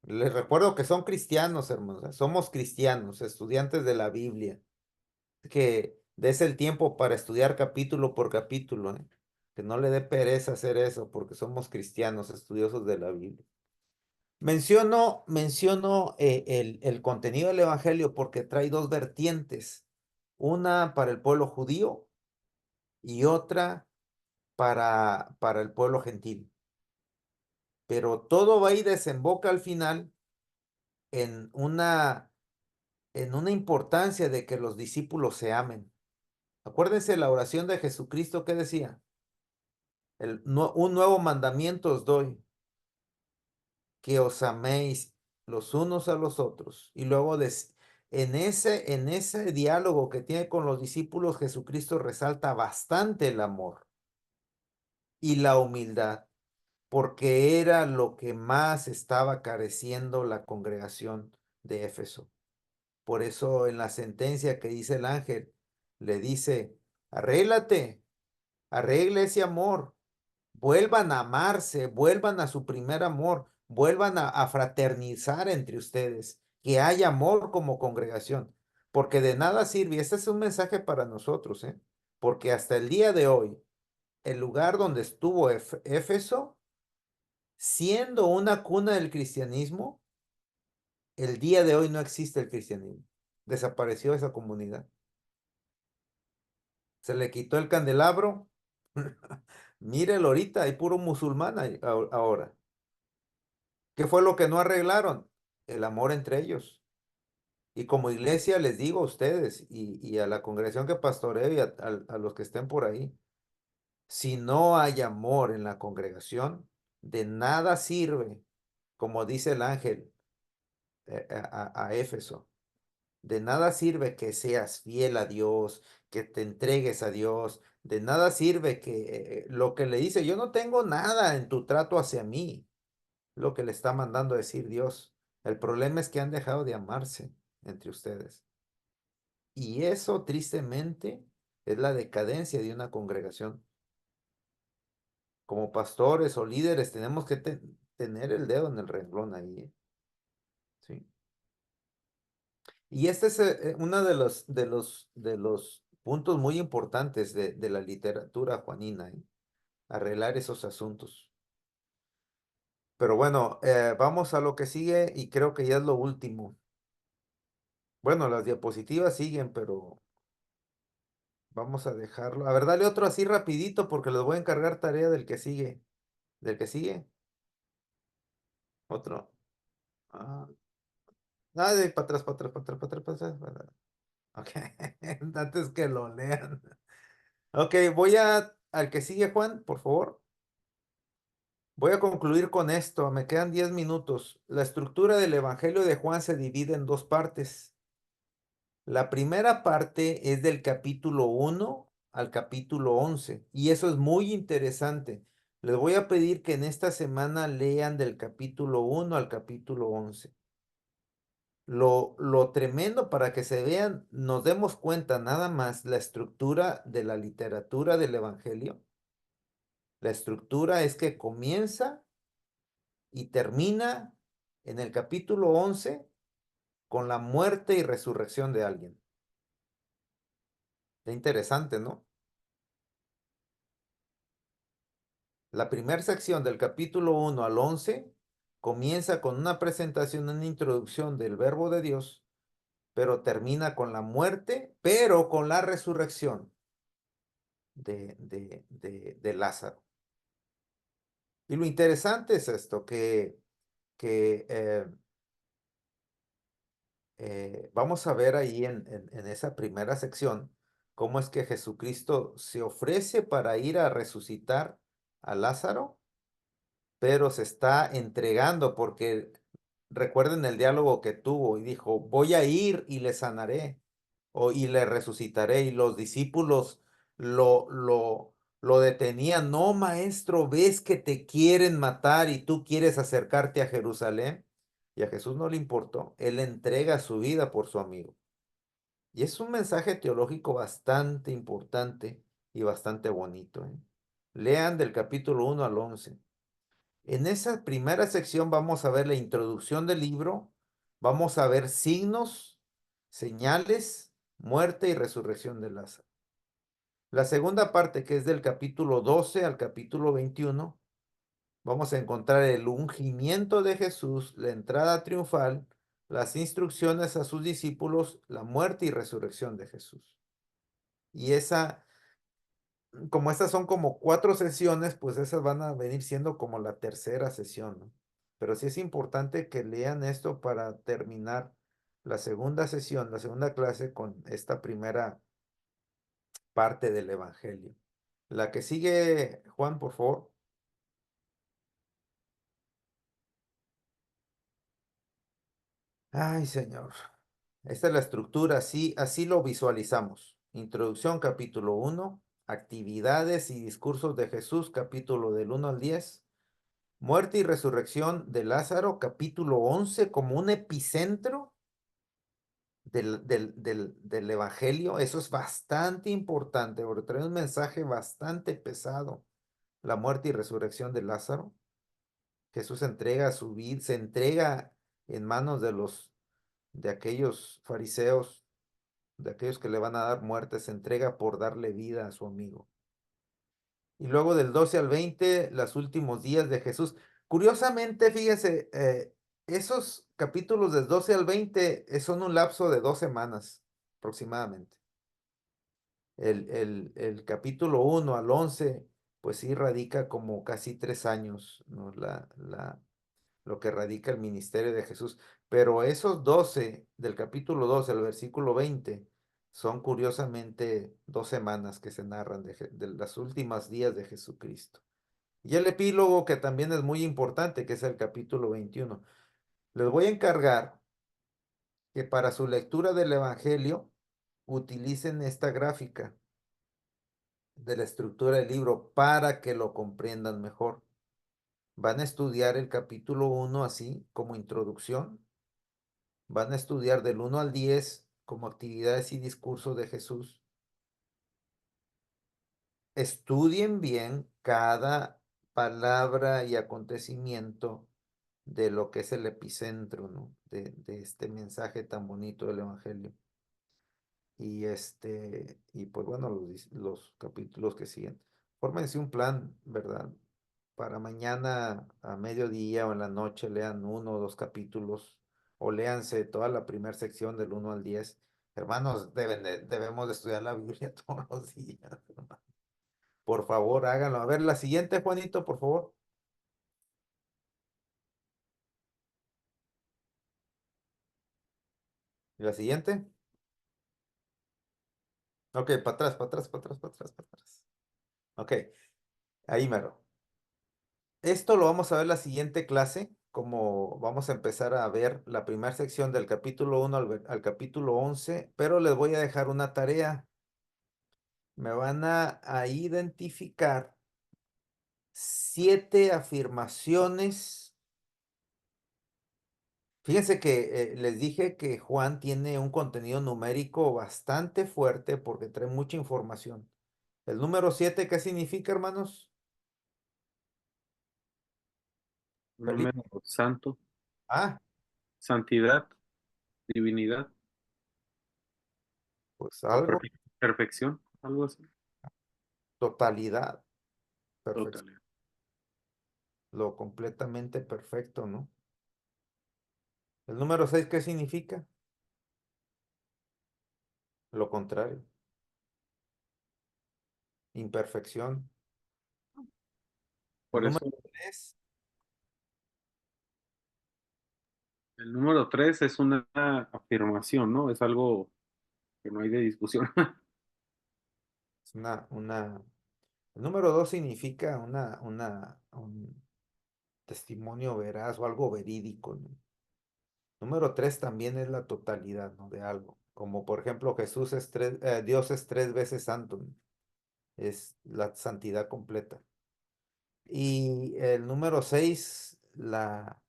Speaker 3: Les recuerdo que son cristianos, hermanos. Somos cristianos, estudiantes de la Biblia. Que des el tiempo para estudiar capítulo por capítulo, ¿eh? Que no le dé pereza hacer eso, porque somos cristianos, estudiosos de la Biblia. Menciono el contenido del Evangelio porque trae dos vertientes, una para el pueblo judío y otra para el pueblo gentil. Pero todo va y desemboca al final en una importancia de que los discípulos se amen. Acuérdense la oración de Jesucristo que decía, un nuevo mandamiento os doy, que os améis los unos a los otros. Y luego en ese diálogo que tiene con los discípulos, Jesucristo resalta bastante el amor y la humildad, porque era lo que más estaba careciendo la congregación de Éfeso. Por eso en la sentencia que dice el ángel, le dice, arréglate, arregle ese amor, vuelvan a amarse, vuelvan a su primer amor, vuelvan a fraternizar entre ustedes, que haya amor como congregación, porque de nada sirve, y este es un mensaje para nosotros, porque hasta el día de hoy, el lugar donde estuvo Éfeso, siendo una cuna del cristianismo, el día de hoy no existe el cristianismo, desapareció esa comunidad, se le quitó el candelabro, mírelo ahorita, hay puro musulmán ahora. ¿Qué fue lo que no arreglaron? El amor entre ellos. Y como iglesia les digo a ustedes y a la congregación que pastoreo y a los que estén por ahí, si no hay amor en la congregación, de nada sirve, como dice el ángel a Éfeso, de nada sirve que seas fiel a Dios, que te entregues a Dios, de nada sirve que lo que le dice, yo no tengo nada en tu trato hacia mí, lo que le está mandando a decir Dios. El problema es que han dejado de amarse entre ustedes. Y eso, tristemente, es la decadencia de una congregación. Como pastores o líderes tenemos que tener el dedo en el renglón ahí, ¿sí? Y este es uno de los puntos muy importantes de la literatura juanina, arreglar esos asuntos. Pero bueno, vamos a lo que sigue y creo que ya es lo último. Bueno, las diapositivas siguen, pero vamos a dejarlo. A ver, dale otro así rapidito porque les voy a encargar tarea del que sigue. ¿Del que sigue? Otro. Ah, de para atrás, para atrás, para atrás, para atrás, para atrás, para atrás. Ok, antes que lo lean. Ok, voy al que sigue, Juan, por favor. Voy a concluir con esto, me quedan 10 minutos. La estructura del Evangelio de Juan se divide en dos partes. La primera parte es del capítulo 1 al capítulo 11 y eso es muy interesante. Les voy a pedir que en esta semana lean del capítulo 1 al capítulo 11. Lo tremendo para que se vean, nos demos cuenta nada más la estructura de la literatura del Evangelio. La estructura es que comienza y termina en el capítulo 11 con la muerte y resurrección de alguien. Qué interesante, ¿no? La primera sección del capítulo 1 al 11 comienza con una presentación, una introducción del verbo de Dios, pero termina con la muerte, pero con la resurrección de Lázaro. Y lo interesante es esto, que vamos a ver ahí en esa primera sección cómo es que Jesucristo se ofrece para ir a resucitar a Lázaro, pero se está entregando porque recuerden el diálogo que tuvo y dijo, voy a ir y le sanaré y le resucitaré. Y los discípulos lo detenían, no, maestro, ves que te quieren matar y tú quieres acercarte a Jerusalén. Y a Jesús no le importó, él entrega su vida por su amigo. Y es un mensaje teológico bastante importante y bastante bonito, ¿eh? Lean del capítulo 1 al 11. En esa primera sección vamos a ver la introducción del libro, vamos a ver signos, señales, muerte y resurrección de Lázaro. La segunda parte, que es del capítulo 12 al capítulo 21, vamos a encontrar el ungimiento de Jesús, la entrada triunfal, las instrucciones a sus discípulos, la muerte y resurrección de Jesús. Y como estas son como 4 sesiones, pues esas van a venir siendo como la tercera sesión, ¿no? Pero sí es importante que lean esto para terminar la segunda sesión, la segunda clase con esta primera parte del Evangelio. La que sigue, Juan, por favor. Ay, Señor. Esta es la estructura, así lo visualizamos. Introducción, capítulo 1, actividades y discursos de Jesús, capítulo del 1 al 10. Muerte y resurrección de Lázaro, capítulo 11, como un epicentro del Evangelio. Eso es bastante importante, porque trae un mensaje bastante pesado. La muerte y resurrección de Lázaro. Jesús entrega su vida, se entrega en manos de aquellos fariseos, de aquellos que le van a dar muerte, se entrega por darle vida a su amigo. Y luego del 12 al 20, los últimos días de Jesús. Curiosamente, fíjense, esos capítulos del 12 al 20 son un lapso de 2 semanas aproximadamente. El capítulo 1 al 11, pues sí radica como casi 3 años, ¿no? Lo que radica el ministerio de Jesús. Pero esos 12, del capítulo 12 al versículo 20, son curiosamente 2 semanas que se narran de las últimas días de Jesucristo. Y el epílogo, que también es muy importante, que es el capítulo 21. Les voy a encargar que para su lectura del Evangelio utilicen esta gráfica de la estructura del libro para que lo comprendan mejor. Van a estudiar el capítulo 1 así como introducción. Van a estudiar del 1 al 10 como actividades y discursos de Jesús. Estudien bien cada palabra y acontecimiento de lo que es el epicentro, ¿no? De este mensaje tan bonito del Evangelio. Y pues bueno, los capítulos que siguen. Fórmense un plan, ¿verdad? para mañana a mediodía o en la noche lean 1 o 2 capítulos o léanse toda la primera sección del 1 al 10. Hermanos, debemos de estudiar la Biblia todos los días, hermano. Por favor, háganlo. A ver, la siguiente, Juanito, por favor. ¿Y la siguiente? Ok, para atrás, para atrás, para atrás, para atrás, para atrás. Ok, ahí mero. Esto lo vamos a ver la siguiente clase, como vamos a empezar a ver la primera sección del capítulo 1 al capítulo 11, pero les voy a dejar una tarea. Me van a identificar 7 afirmaciones. Fíjense que les dije que Juan tiene un contenido numérico bastante fuerte porque trae mucha información. El número 7, ¿qué significa, hermanos?
Speaker 2: Un
Speaker 3: Felipe.
Speaker 2: número santo,
Speaker 3: Ah,
Speaker 2: santidad, divinidad
Speaker 3: pues
Speaker 2: o
Speaker 3: algo,
Speaker 2: perfección, algo así.
Speaker 3: totalidad, perfecto,
Speaker 2: Totalidad.
Speaker 3: lo completamente perfecto, ¿no? El número 6, ¿qué significa? Lo contrario, imperfección. El
Speaker 2: Por
Speaker 3: número
Speaker 2: eso
Speaker 3: 3,
Speaker 2: el número 3 es una afirmación, ¿no? Es algo que no hay de discusión.
Speaker 3: es el número 2 significa un testimonio veraz o algo verídico, ¿no? Número 3 también es la totalidad, ¿no? De algo. Como por ejemplo, Dios es 3 veces santo, ¿no? Es la santidad completa. Y el número 6, la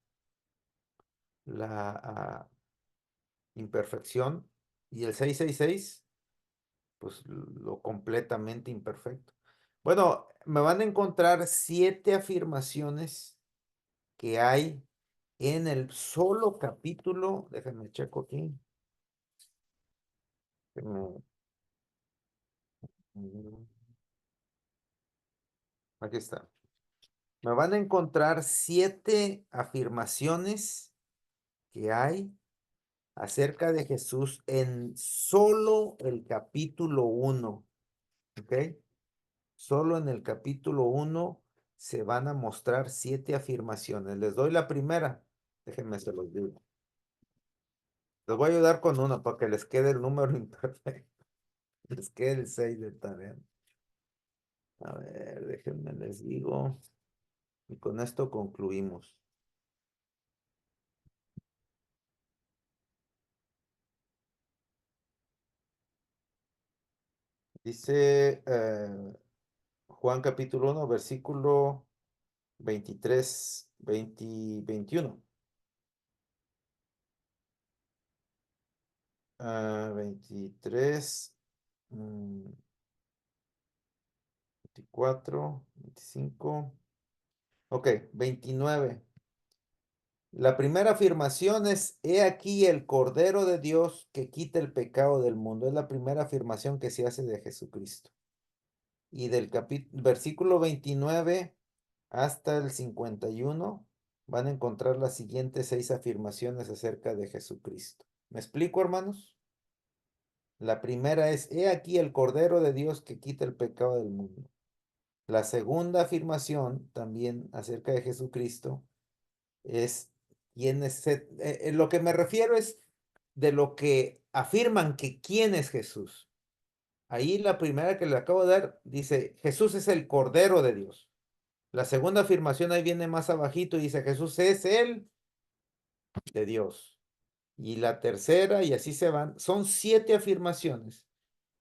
Speaker 3: imperfección. Y el 666, pues lo completamente imperfecto. Bueno, me van a encontrar 7 afirmaciones que hay en el solo capítulo. Déjenme checo aquí. déjenme- mm, Aquí está. Me van a encontrar 7 afirmaciones que hay acerca de Jesús en solo el capítulo 1. ¿Ok? Solo en el capítulo 1 se van a mostrar 7 afirmaciones. Les doy la primera. Déjenme se los digo. Les voy a ayudar con una para que les quede el número imperfecto. Les quede el 6 de tarea. A ver, déjenme les digo. Y con esto concluimos. Dice Juan capítulo 1, versículo 23, 20, 21. 23, 24, 25. Ok, 29. La primera afirmación es, he aquí el Cordero de Dios que quita el pecado del mundo. Es la primera afirmación que se hace de Jesucristo. Y del versículo 29 hasta el 51 van a encontrar las siguientes 6 afirmaciones acerca de Jesucristo. ¿Me explico, hermanos? La primera es, he aquí el Cordero de Dios que quita el pecado del mundo. La segunda afirmación también acerca de Jesucristo es lo que me refiero es de lo que afirman que quién es Jesús. Ahí la primera que le acabo de dar dice, Jesús es el Cordero de Dios. La segunda afirmación ahí viene más abajito y dice, Jesús es el de Dios. Y la tercera, y así se van, son 7 afirmaciones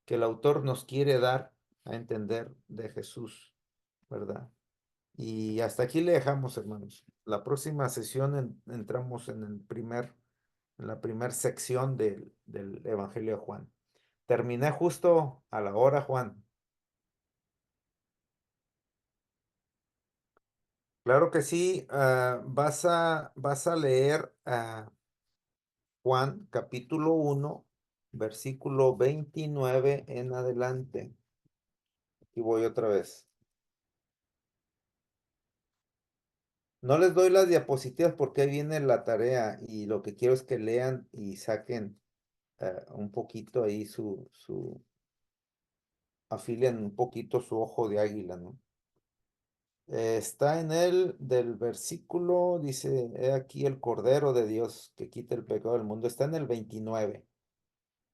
Speaker 3: que el autor nos quiere dar a entender de Jesús, ¿verdad? Y hasta aquí le dejamos, hermanos. La próxima sesión entramos en la primera sección del Evangelio de Juan. Terminé justo a la hora, Juan. Claro que sí. Vas a leer Juan capítulo 1, versículo 29 en adelante. Y voy otra vez. No les doy las diapositivas porque ahí viene la tarea y lo que quiero es que lean y saquen un poquito ahí afilen un poquito su ojo de águila, ¿no? Está en el del versículo, dice, he aquí el Cordero de Dios que quita el pecado del mundo. Está en el 29.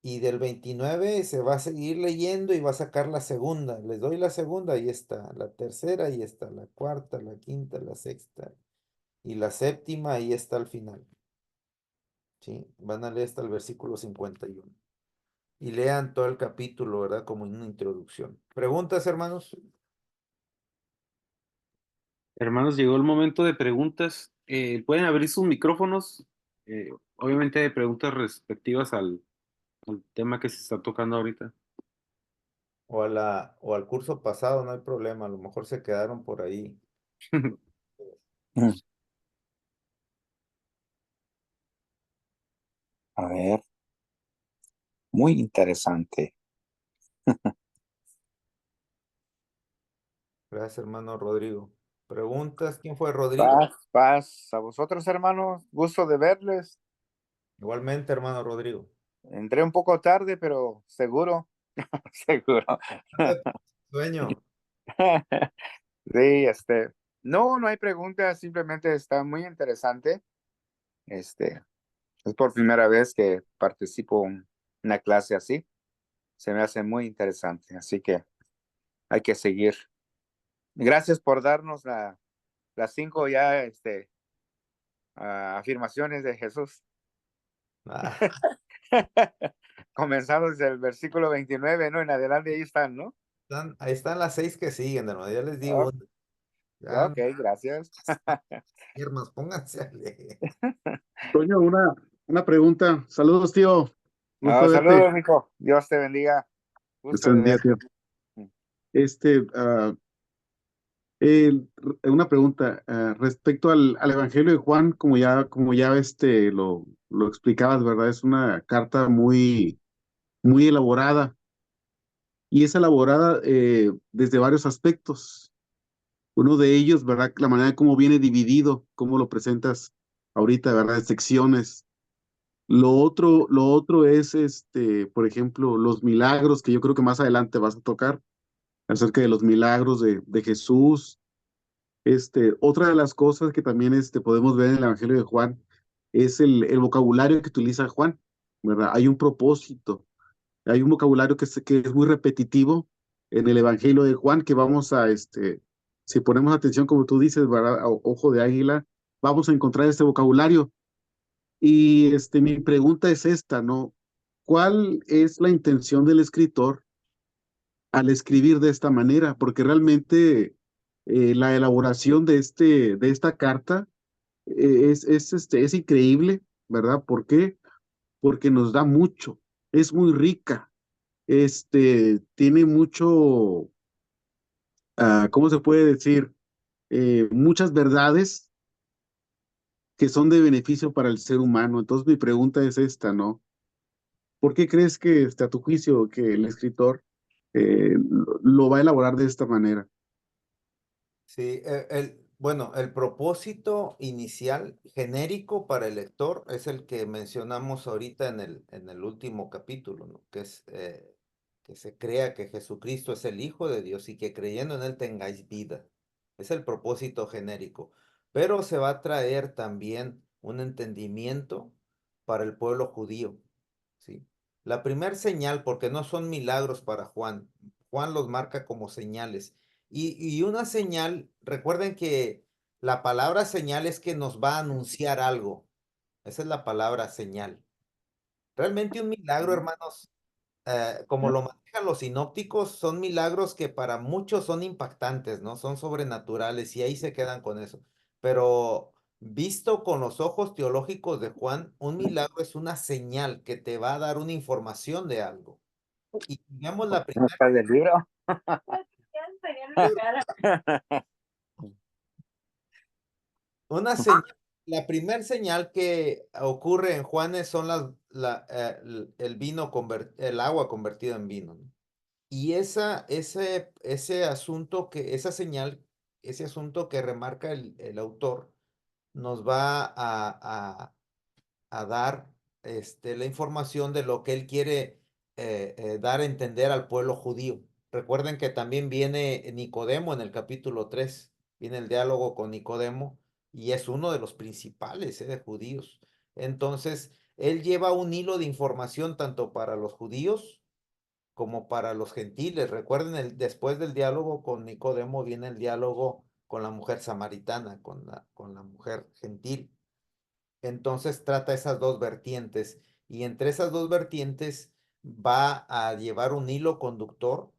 Speaker 3: Y del 29 se va a seguir leyendo y va a sacar la segunda. Les doy la segunda, ahí está. La tercera, ahí está. La cuarta, la quinta, la sexta. Y la séptima, ahí está al final. ¿Sí? Van a leer hasta el versículo 51. Y lean todo el capítulo, ¿verdad? Como una introducción. ¿Preguntas, hermanos?
Speaker 2: Hermanos, llegó el momento de preguntas. Pueden abrir sus micrófonos. Obviamente de preguntas respectivas al tema que se está tocando ahorita.
Speaker 3: O al curso pasado, no hay problema. A lo mejor se quedaron por ahí.
Speaker 7: Mm. A ver, muy interesante.
Speaker 3: Gracias, hermano Rodrigo. ¿Preguntas? ¿Quién fue Rodrigo?
Speaker 7: Paz a vosotros, hermanos. Gusto de verles.
Speaker 3: Igualmente, hermano Rodrigo.
Speaker 7: Entré un poco tarde, pero seguro, seguro.
Speaker 3: Sueño.
Speaker 7: Sí, no, no hay preguntas, simplemente está muy interesante. Este, es por primera vez que participo en una clase así. Se me hace muy interesante, así que hay que seguir. Gracias por darnos las 5 ya, afirmaciones de Jesús.
Speaker 3: Ah,
Speaker 7: Comenzamos desde el versículo 29, ¿no? En adelante ahí están, ¿no?
Speaker 3: ahí están las 6 que siguen, hermano. Ya les digo.
Speaker 7: Ok,
Speaker 3: Ya,
Speaker 7: ok, gracias.
Speaker 3: hermanos, pónganse a leer.
Speaker 1: Toño, una pregunta. Saludos, tío. Gusto verte.
Speaker 7: Saludos, Nico. Dios te bendiga.
Speaker 1: Este
Speaker 7: Gusto de
Speaker 1: buen día, tío.
Speaker 7: verte.
Speaker 1: Este, ah, una pregunta respecto al Evangelio de Juan, como ya lo explicabas, ¿verdad? Es una carta muy, muy elaborada y es elaborada desde varios aspectos. Uno de ellos, ¿verdad? La manera como viene dividido, cómo lo presentas ahorita, ¿verdad? En secciones. Lo otro es, por ejemplo, los milagros que yo creo que más adelante vas a tocar, acerca de los milagros de Jesús. Otra de las cosas que también podemos ver en el Evangelio de Juan es el vocabulario que utiliza Juan, ¿verdad? Hay un propósito, hay un vocabulario que es muy repetitivo en el Evangelio de Juan que vamos si ponemos atención, como tú dices, ¿verdad? Ojo de águila, vamos a encontrar este vocabulario. Y mi pregunta es esta, ¿no? ¿Cuál es la intención del escritor al escribir de esta manera? Porque realmente la elaboración de esta carta es increíble, ¿verdad? ¿Por qué? Porque nos da mucho, es muy rica, tiene mucho, ¿cómo se puede decir? Muchas verdades que son de beneficio para el ser humano. Entonces mi pregunta es esta, ¿no? ¿Por qué crees que, a tu juicio, que el escritor lo va a elaborar de esta manera?
Speaker 3: Sí, bueno, el propósito inicial genérico para el lector es el que mencionamos ahorita en el último capítulo, ¿no? Que es que se crea que Jesucristo es el Hijo de Dios y que creyendo en Él tengáis vida. Es el propósito genérico. Pero se va a traer también un entendimiento para el pueblo judío, ¿sí? La primer señal, porque no son milagros para Juan, Juan los marca como señales. Y una señal, recuerden que la palabra señal es que nos va a anunciar algo. Esa es la palabra señal. Realmente un milagro, hermanos, como lo manejan los sinópticos, son milagros que para muchos son impactantes, ¿no? Son sobrenaturales y ahí se quedan con eso. Pero visto con los ojos teológicos de Juan, un milagro es una señal que te va a dar una información de algo. Y digamos la
Speaker 7: ¿No
Speaker 3: primera.
Speaker 7: está del libro?
Speaker 3: Una señal, la primer señal que ocurre en Juanes son el vino el agua convertida en vino, ¿no? Y ese asunto ese asunto que remarca el autor nos va a dar la información de lo que él quiere dar a entender al pueblo judío. Recuerden que también viene Nicodemo en el capítulo 3, viene el diálogo con Nicodemo y es uno de los principales de judíos. Entonces, él lleva un hilo de información tanto para los judíos como para los gentiles. Recuerden, después del diálogo con Nicodemo viene el diálogo con la mujer samaritana, con la mujer gentil. Entonces trata esas dos vertientes y entre esas dos vertientes va a llevar un hilo conductor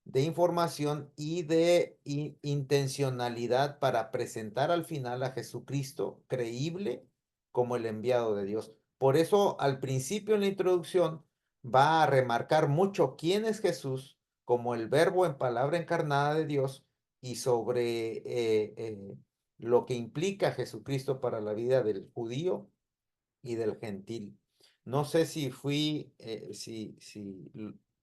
Speaker 3: de información y de intencionalidad para presentar al final a Jesucristo creíble como el enviado de Dios. Por eso al principio en la introducción va a remarcar mucho quién es Jesús como el verbo en palabra encarnada de Dios y sobre lo que implica Jesucristo para la vida del judío y del gentil. No sé si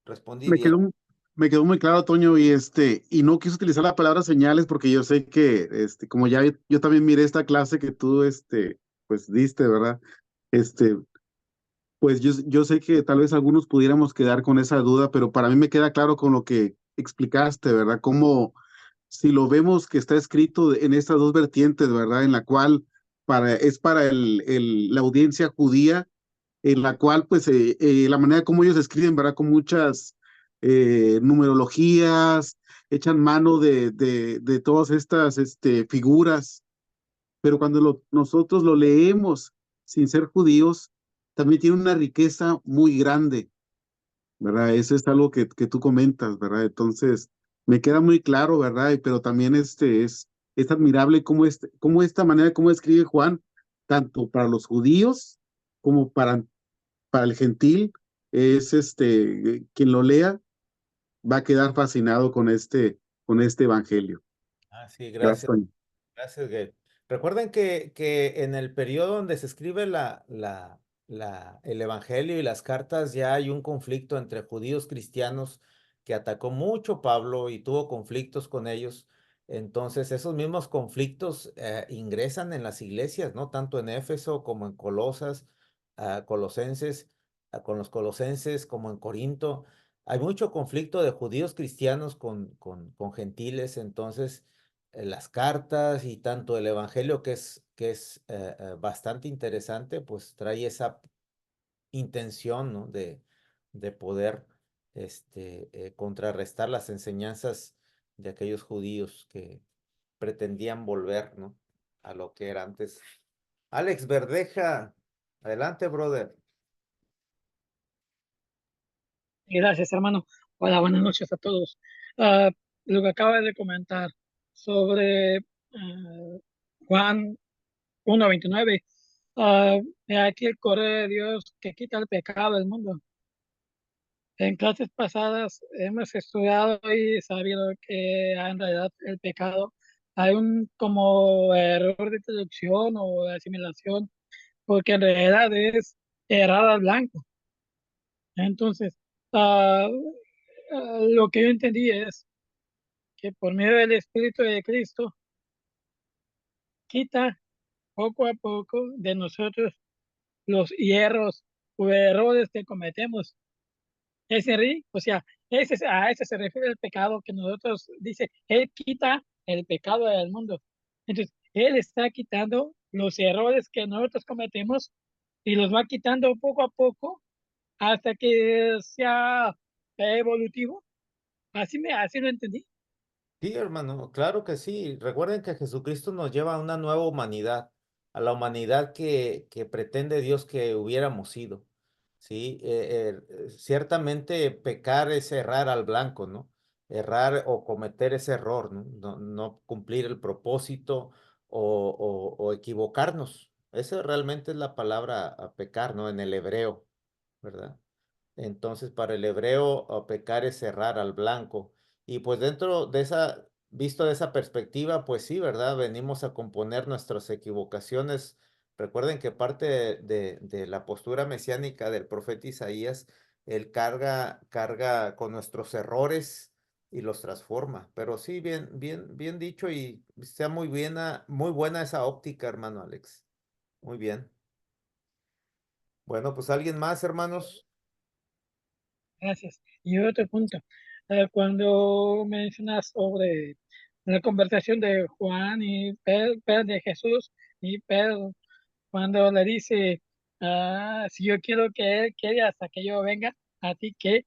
Speaker 3: respondí
Speaker 1: Me
Speaker 3: bien.
Speaker 1: quedó, me quedó muy claro, Toño, y no quise utilizar la palabra señales porque yo sé que, como ya yo también miré esta clase que tú, pues diste, ¿verdad? Este, pues yo sé que tal vez algunos pudiéramos quedar con esa duda, pero para mí me queda claro con lo que explicaste, ¿verdad? Como si lo vemos que está escrito en estas dos vertientes, ¿verdad? En la cual es para la audiencia judía, en la cual, pues, la manera como ellos escriben, ¿verdad? Con muchas numerologías, echan mano de todas estas figuras, pero cuando nosotros lo leemos sin ser judíos, también tiene una riqueza muy grande, ¿verdad? Eso es algo que tú comentas, ¿verdad? Entonces, me queda muy claro, ¿verdad? Pero también es admirable cómo esta manera, cómo escribe Juan, tanto para los judíos como para el gentil, es quien lo lea va a quedar fascinado con este evangelio.
Speaker 3: Ah, sí,
Speaker 1: Gracias,
Speaker 3: gracias.
Speaker 1: Toño.
Speaker 3: Gracias, Gabe. Recuerden que en el periodo donde se escribe el Evangelio y las cartas ya hay un conflicto entre judíos cristianos que atacó mucho Pablo y tuvo conflictos con ellos. Entonces, esos mismos conflictos ingresan en las iglesias, ¿no? Tanto en Éfeso como en Colosas, Colosenses, con los colosenses, como en Corinto. Hay mucho conflicto de judíos cristianos con gentiles, entonces las cartas y tanto el Evangelio que es bastante interesante, pues trae esa intención, ¿no? de poder contrarrestar las enseñanzas de aquellos judíos que pretendían volver, ¿no? a lo que era antes. Alex Verdeja, adelante, brother.
Speaker 8: Gracias, hermano. Hola, buenas noches a todos. Ah, lo que acaba de comentar sobre Juan 1:29, he aquí el Cordero de Dios que quita el pecado del mundo. En clases pasadas hemos estudiado y sabido que en realidad el pecado hay un como error de traducción o de asimilación, porque en realidad es errar al blanco. Entonces, ah, lo que yo entendí es que por medio del Espíritu de Cristo quita poco a poco de nosotros los hierros o errores que cometemos. O sea, a ese se refiere el pecado que nosotros dice, Él quita el pecado del mundo. Entonces, Él está quitando los errores que nosotros cometemos y los va quitando poco a poco hasta que sea evolutivo. Así lo entendí.
Speaker 3: Sí, hermano, claro que sí. Recuerden que Jesucristo nos lleva a una nueva humanidad, a la humanidad que pretende Dios que hubiéramos sido. Sí, ciertamente pecar es errar al blanco, ¿no? Errar o cometer ese error, ¿no? No cumplir el propósito o equivocarnos. Esa realmente es la palabra a pecar, ¿no? En el hebreo, ¿verdad? Entonces, para el hebreo, pecar es errar al blanco. Y pues dentro de visto de esa perspectiva, pues sí, ¿verdad? Venimos a componer nuestras equivocaciones. Recuerden que parte de la postura mesiánica del profeta Isaías, él carga con nuestros errores y los transforma. Pero sí, bien dicho y sea muy buena esa óptica, hermano Alex. Muy bien. Bueno, pues alguien más, hermanos.
Speaker 8: Gracias. Y otro punto, cuando mencionas sobre la conversación de Juan y Pedro, de Jesús y Pedro, cuando le dice, si yo quiero que él quede hasta que yo venga, a ti que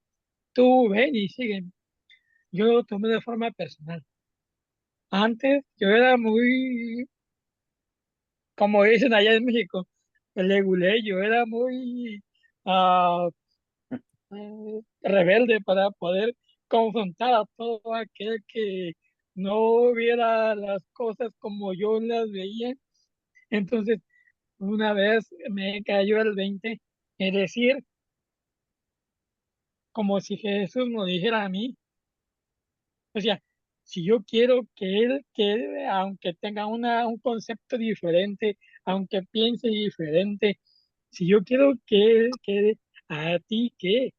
Speaker 8: tú ven y sígueme. Yo lo tomé de forma personal. Antes yo era muy, como dicen allá en México, legulé, yo era muy ah, rebelde para poder confrontar a todo aquel que no viera las cosas como yo las veía. Entonces, una vez me cayó el 20, es decir, como si Jesús me dijera a mí, o sea, si yo quiero que él quede, aunque tenga un concepto diferente, aunque piense diferente, si yo quiero que él quede, a ti que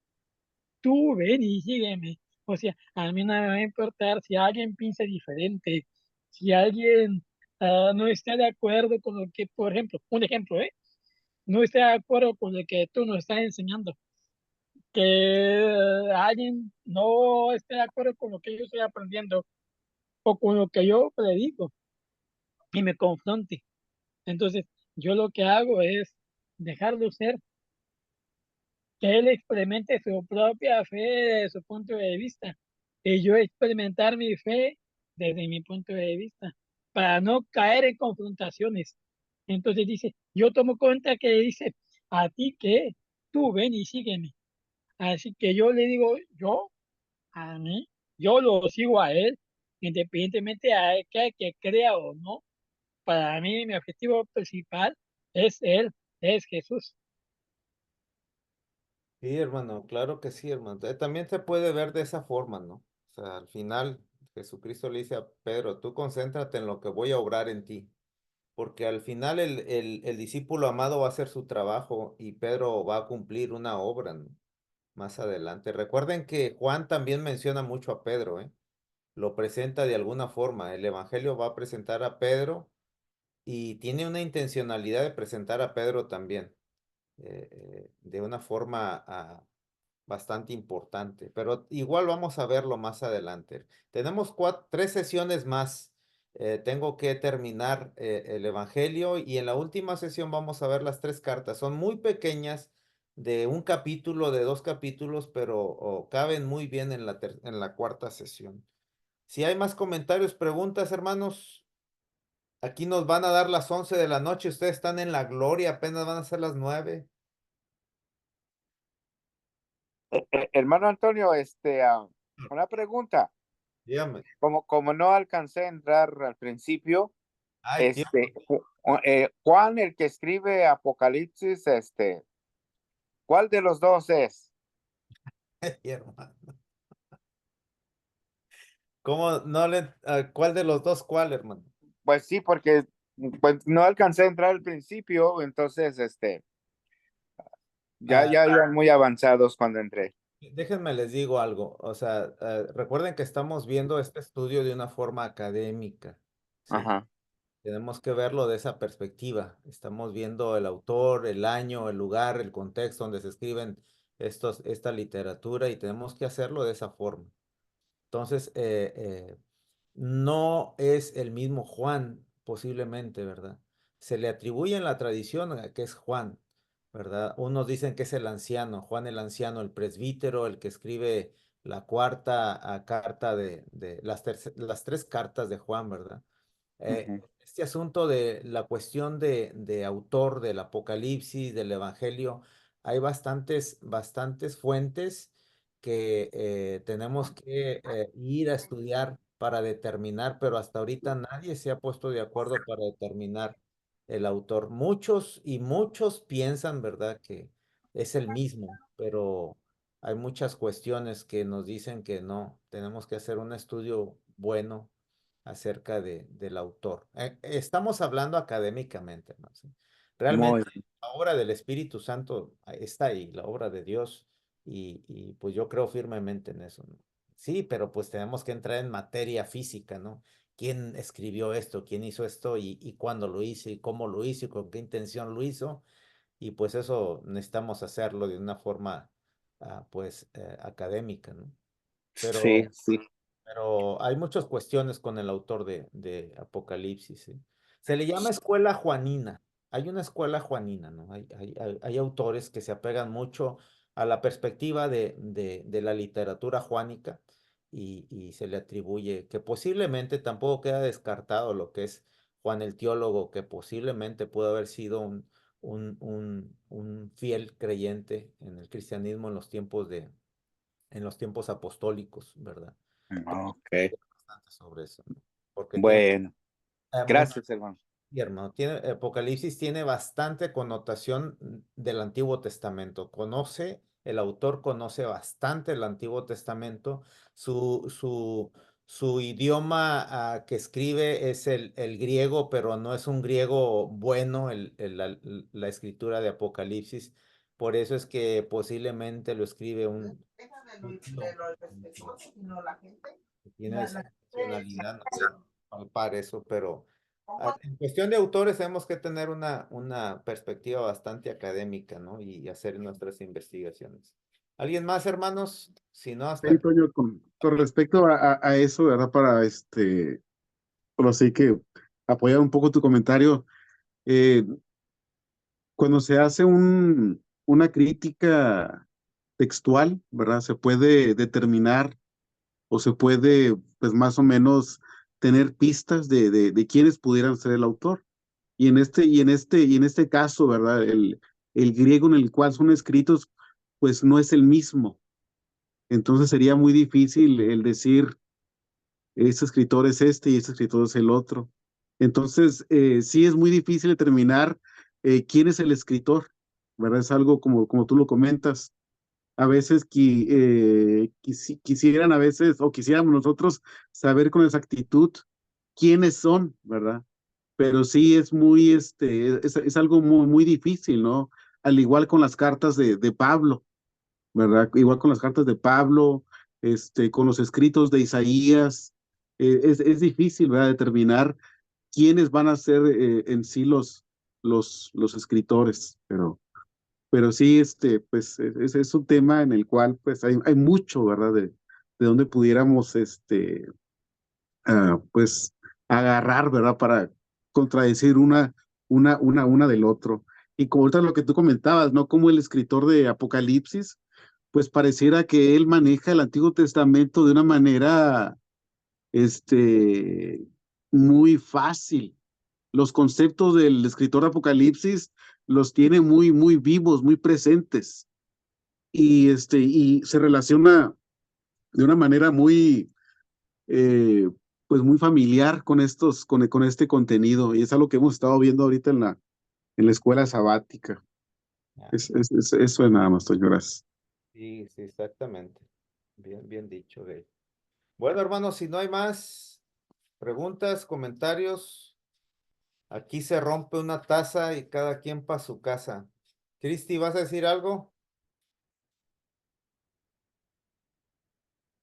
Speaker 8: tú ven y sígueme. O sea, a mí no me va a importar si alguien piensa diferente, si alguien no está de acuerdo con lo que, por ejemplo, un ejemplo, no está de acuerdo con lo que tú nos estás enseñando, que alguien no esté de acuerdo con lo que yo estoy aprendiendo o con lo que yo predico y me confronte. Entonces, yo lo que hago es dejarlo ser, que él experimente su propia fe desde su punto de vista y yo experimentar mi fe desde mi punto de vista para no caer en confrontaciones. Entonces dice, yo tomo cuenta que dice, a ti que tú ven y sígueme. Así que yo le digo, a mí, yo lo sigo a él, independientemente a él que crea o no. Para mí, mi objetivo principal es él, es Jesús.
Speaker 3: Sí, hermano, claro que sí, hermano. También se puede ver de esa forma, ¿no? O sea, al final Jesucristo le dice a Pedro, tú concéntrate en lo que voy a obrar en ti, porque al final el discípulo amado va a hacer su trabajo y Pedro va a cumplir una obra, ¿no? Más adelante. Recuerden que Juan también menciona mucho a Pedro, ¿eh? Lo presenta de alguna forma. El Evangelio va a presentar a Pedro y tiene una intencionalidad de presentar a Pedro también, de una forma bastante importante, pero igual vamos a verlo más adelante. Tenemos tres sesiones más. Tengo que terminar el Evangelio y en la última sesión vamos a ver las tres cartas. Son muy pequeñas, de un capítulo, de dos capítulos, pero caben muy bien en la cuarta sesión. Si hay más comentarios, preguntas, hermanos, aquí nos van a dar las 11 de la noche. Ustedes están en la gloria, apenas van a ser las 9.
Speaker 7: Hermano Antonio, una pregunta.
Speaker 3: Dígame.
Speaker 7: Como no alcancé a entrar al principio,
Speaker 3: Ay, tío.
Speaker 7: Juan, el que escribe Apocalipsis, ¿cuál de los dos es?
Speaker 3: Hermano. ¿Cómo no cuál de los dos, cuál, hermano?
Speaker 7: Pues sí, porque pues, no alcancé a entrar al principio, entonces,
Speaker 3: Ah,
Speaker 7: ya iban muy avanzados cuando entré.
Speaker 3: déjenme les digo algo. O sea, recuerden que estamos viendo este estudio de una forma académica, ¿sí?
Speaker 7: Ajá.
Speaker 3: Tenemos que verlo de esa perspectiva. Estamos viendo el autor, el año, el lugar, el contexto donde se escriben esta literatura y tenemos que hacerlo de esa forma. Entonces, no es el mismo Juan, posiblemente, ¿verdad? Se le atribuye en la tradición que es Juan, ¿verdad? Unos dicen que es el anciano, Juan el anciano, el presbítero, el que escribe la cuarta carta de las tres cartas de Juan, ¿verdad?
Speaker 7: Ujú.
Speaker 3: Este asunto de la cuestión de autor del Apocalipsis, del Evangelio, hay bastantes fuentes que tenemos que ir a estudiar para determinar, pero hasta ahorita nadie se ha puesto de acuerdo para determinar el autor. Muchos piensan, ¿verdad?, que es el mismo, pero hay muchas cuestiones que nos dicen que no, tenemos que hacer un estudio bueno acerca del autor. Estamos hablando académicamente, ¿no? ¿Sí?
Speaker 7: Muy
Speaker 3: Realmente la obra del Espíritu Santo está ahí, la obra de Dios, y pues yo creo firmemente en eso, ¿no? Sí, pero pues tenemos que entrar en materia física, ¿no? ¿Quién escribió esto? ¿Quién hizo esto? Y cuándo lo hizo? ¿Y cómo lo hizo? ¿Y con qué intención lo hizo? Y pues eso necesitamos hacerlo de una forma, pues, académica, ¿no?
Speaker 7: Sí,
Speaker 3: Pero
Speaker 7: sí.
Speaker 3: pero hay muchas cuestiones con el autor de Apocalipsis, ¿sí? Se le llama escuela juanina. Hay una escuela juanina, ¿no? Hay autores que se apegan mucho a la perspectiva de la literatura juánica y se le atribuye que posiblemente tampoco queda descartado lo que es Juan el teólogo, que posiblemente pudo haber sido un fiel creyente en el cristianismo en los tiempos apostólicos, ¿verdad?
Speaker 7: Ok.
Speaker 3: Bastante sobre eso, ¿no? Porque tiene
Speaker 7: Bueno,
Speaker 3: mucho,
Speaker 7: gracias, hermano.
Speaker 3: sí, hermano, Apocalipsis tiene bastante connotación del Antiguo Testamento. El autor conoce bastante el Antiguo Testamento. Su idioma que escribe es el griego, pero no es un griego bueno, la escritura de Apocalipsis. Por eso es que posiblemente lo escribe un judío que tiene esa nacionalidad, no sé, palpar eso, pero en cuestión de autores tenemos que tener una perspectiva bastante académica, ¿no? Y hacer nuestras investigaciones. ¿Alguien más, hermanos? Si no, hasta
Speaker 1: Sí,
Speaker 3: aquí.
Speaker 1: Toño, con respecto a eso, ¿verdad? Para por así que apoyar un poco tu comentario, eh, cuando se hace una crítica textual, ¿verdad? Se puede determinar o se puede, pues más o menos, tener pistas de quiénes pudieran ser el autor. Y en este caso, ¿verdad? El griego en el cual son escritos, pues no es el mismo. Entonces sería muy difícil el decir, este escritor es este y este escritor es el otro. Entonces, sí es muy difícil determinar quién es el escritor, ¿verdad? Es algo como tú lo comentas. A veces quisieran a veces, o quisiéramos nosotros saber con exactitud quiénes son, ¿verdad? Pero sí es algo muy difícil, ¿no? Al igual con las cartas de Pablo, ¿verdad? Igual con las cartas de Pablo, con los escritos de Isaías, es difícil, ¿verdad? Determinar quiénes van a ser en sí los escritores, pero sí, pues es un tema en el cual pues hay mucho, ¿verdad? De donde pudiéramos, pues agarrar, ¿verdad? Para contradecir una del otro. Y como ahorita lo que tú comentabas, ¿no? Como el escritor de Apocalipsis, pues pareciera que él maneja el Antiguo Testamento de una manera, este, muy fácil. Los conceptos del escritor de Apocalipsis los tiene muy vivos, muy presentes. Y se relaciona de una manera eh, pues muy familiar con este contenido. Y es algo que hemos estado viendo ahorita en la escuela sabática.
Speaker 3: Ah,
Speaker 1: Eso es nada más, Toño, gracias.
Speaker 3: sí, sí, exactamente. Bien dicho, Gay. Bueno, hermanos, si no hay más preguntas, comentarios, aquí se rompe una taza y cada quien para su casa. Cristi, ¿vas a decir algo?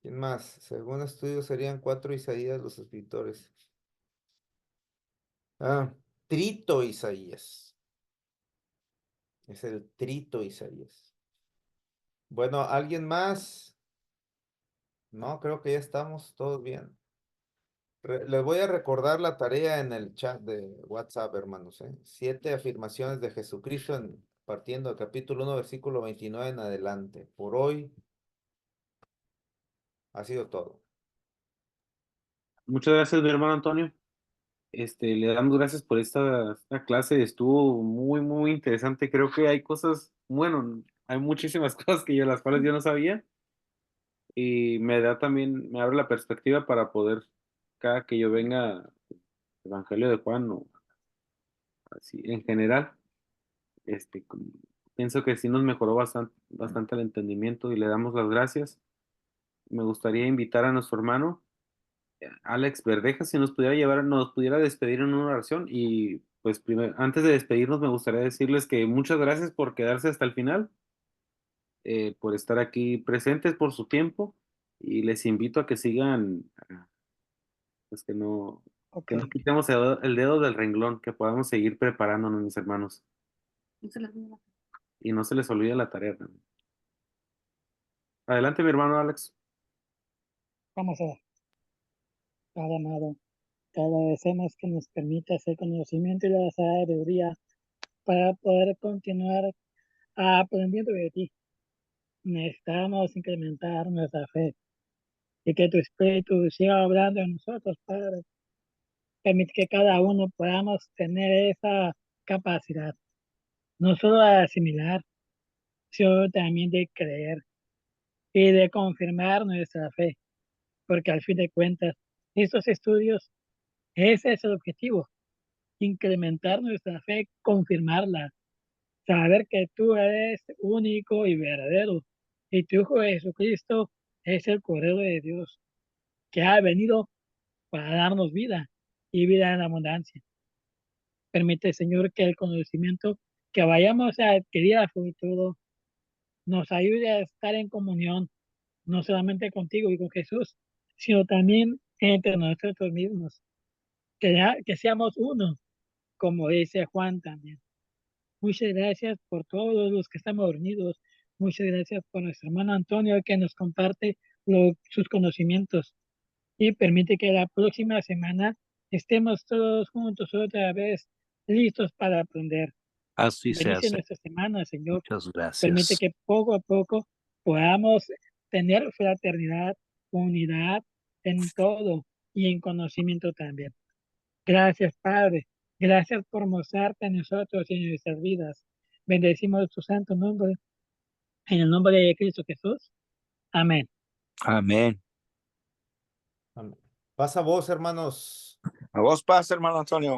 Speaker 3: ¿Quién más? Según estudios serían 4 Isaías los escritores. Trito Isaías. Es el Trito Isaías. Bueno, ¿alguien más? No, creo que ya estamos todos bien. Les voy a recordar la tarea en el chat de WhatsApp, hermanos, ¿eh? 7 afirmaciones de Jesucristo partiendo del capítulo 1, versículo 29 en adelante. Por hoy ha sido todo.
Speaker 2: Muchas gracias, mi hermano Antonio. Le damos gracias por esta clase. Estuvo muy interesante. Creo que hay cosas, bueno, hay muchísimas cosas las cuales yo no sabía. Y me da también, me abre la perspectiva para poder, cada que yo venga, Evangelio de Juan o así, en general, como- pienso que sí nos mejoró bastante el entendimiento y le damos las gracias. Me gustaría invitar a nuestro hermano Alex Verdeja, si nos pudiera despedir en una oración. Y pues primero, antes de despedirnos, me gustaría decirles que muchas gracias por quedarse hasta el final, por estar aquí presentes, por su tiempo. Y les invito a que sigan, pues que no
Speaker 8: Ok.
Speaker 2: quitemos el dedo del renglón, que podamos seguir preparándonos, mis hermanos.
Speaker 5: No se les olvide.
Speaker 2: Y no se les olvide la tarea también. Adelante, mi hermano Alex.
Speaker 8: Vamos a ver. Padre amado, te agradecemos que nos permita hacer conocimiento y la sabiduría para poder continuar aprendiendo de ti. Necesitamos incrementar nuestra fe y que tu Espíritu siga obrando en nosotros, Padre. Permite que cada uno podamos tener esa capacidad, no solo de asimilar, sino también de creer y de confirmar nuestra fe, porque al fin de cuentas, estos estudios, ese es el objetivo, incrementar nuestra fe, confirmarla, saber que tú eres único y verdadero, y tu Hijo Jesucristo es el Cordero de Dios, que ha venido para darnos vida y vida en abundancia. Permite, Señor, que el conocimiento que vayamos a adquirir a futuro nos ayude a estar en comunión, no solamente contigo y con Jesús, sino también entre nosotros mismos, que seamos uno, como dice Juan también. Muchas gracias por todos los que estamos reunidos. Muchas gracias por nuestro hermano Antonio que nos comparte sus conocimientos y permite que la próxima semana estemos todos juntos otra vez listos para aprender.
Speaker 9: Así se
Speaker 8: Bendice
Speaker 9: hace.
Speaker 8: nuestra semana, Señor.
Speaker 9: Muchas
Speaker 8: Permite
Speaker 9: gracias.
Speaker 8: que poco a poco podamos tener fraternidad, unidad en todo y en conocimiento también. Gracias, Padre. Gracias por mostrarte a nosotros y en nuestras vidas. Bendecimos tu santo nombre, en el nombre de Cristo Jesús. Amén.
Speaker 9: Amén.
Speaker 3: Pasa vos, hermanos.
Speaker 7: A vos pasa, hermano Antonio.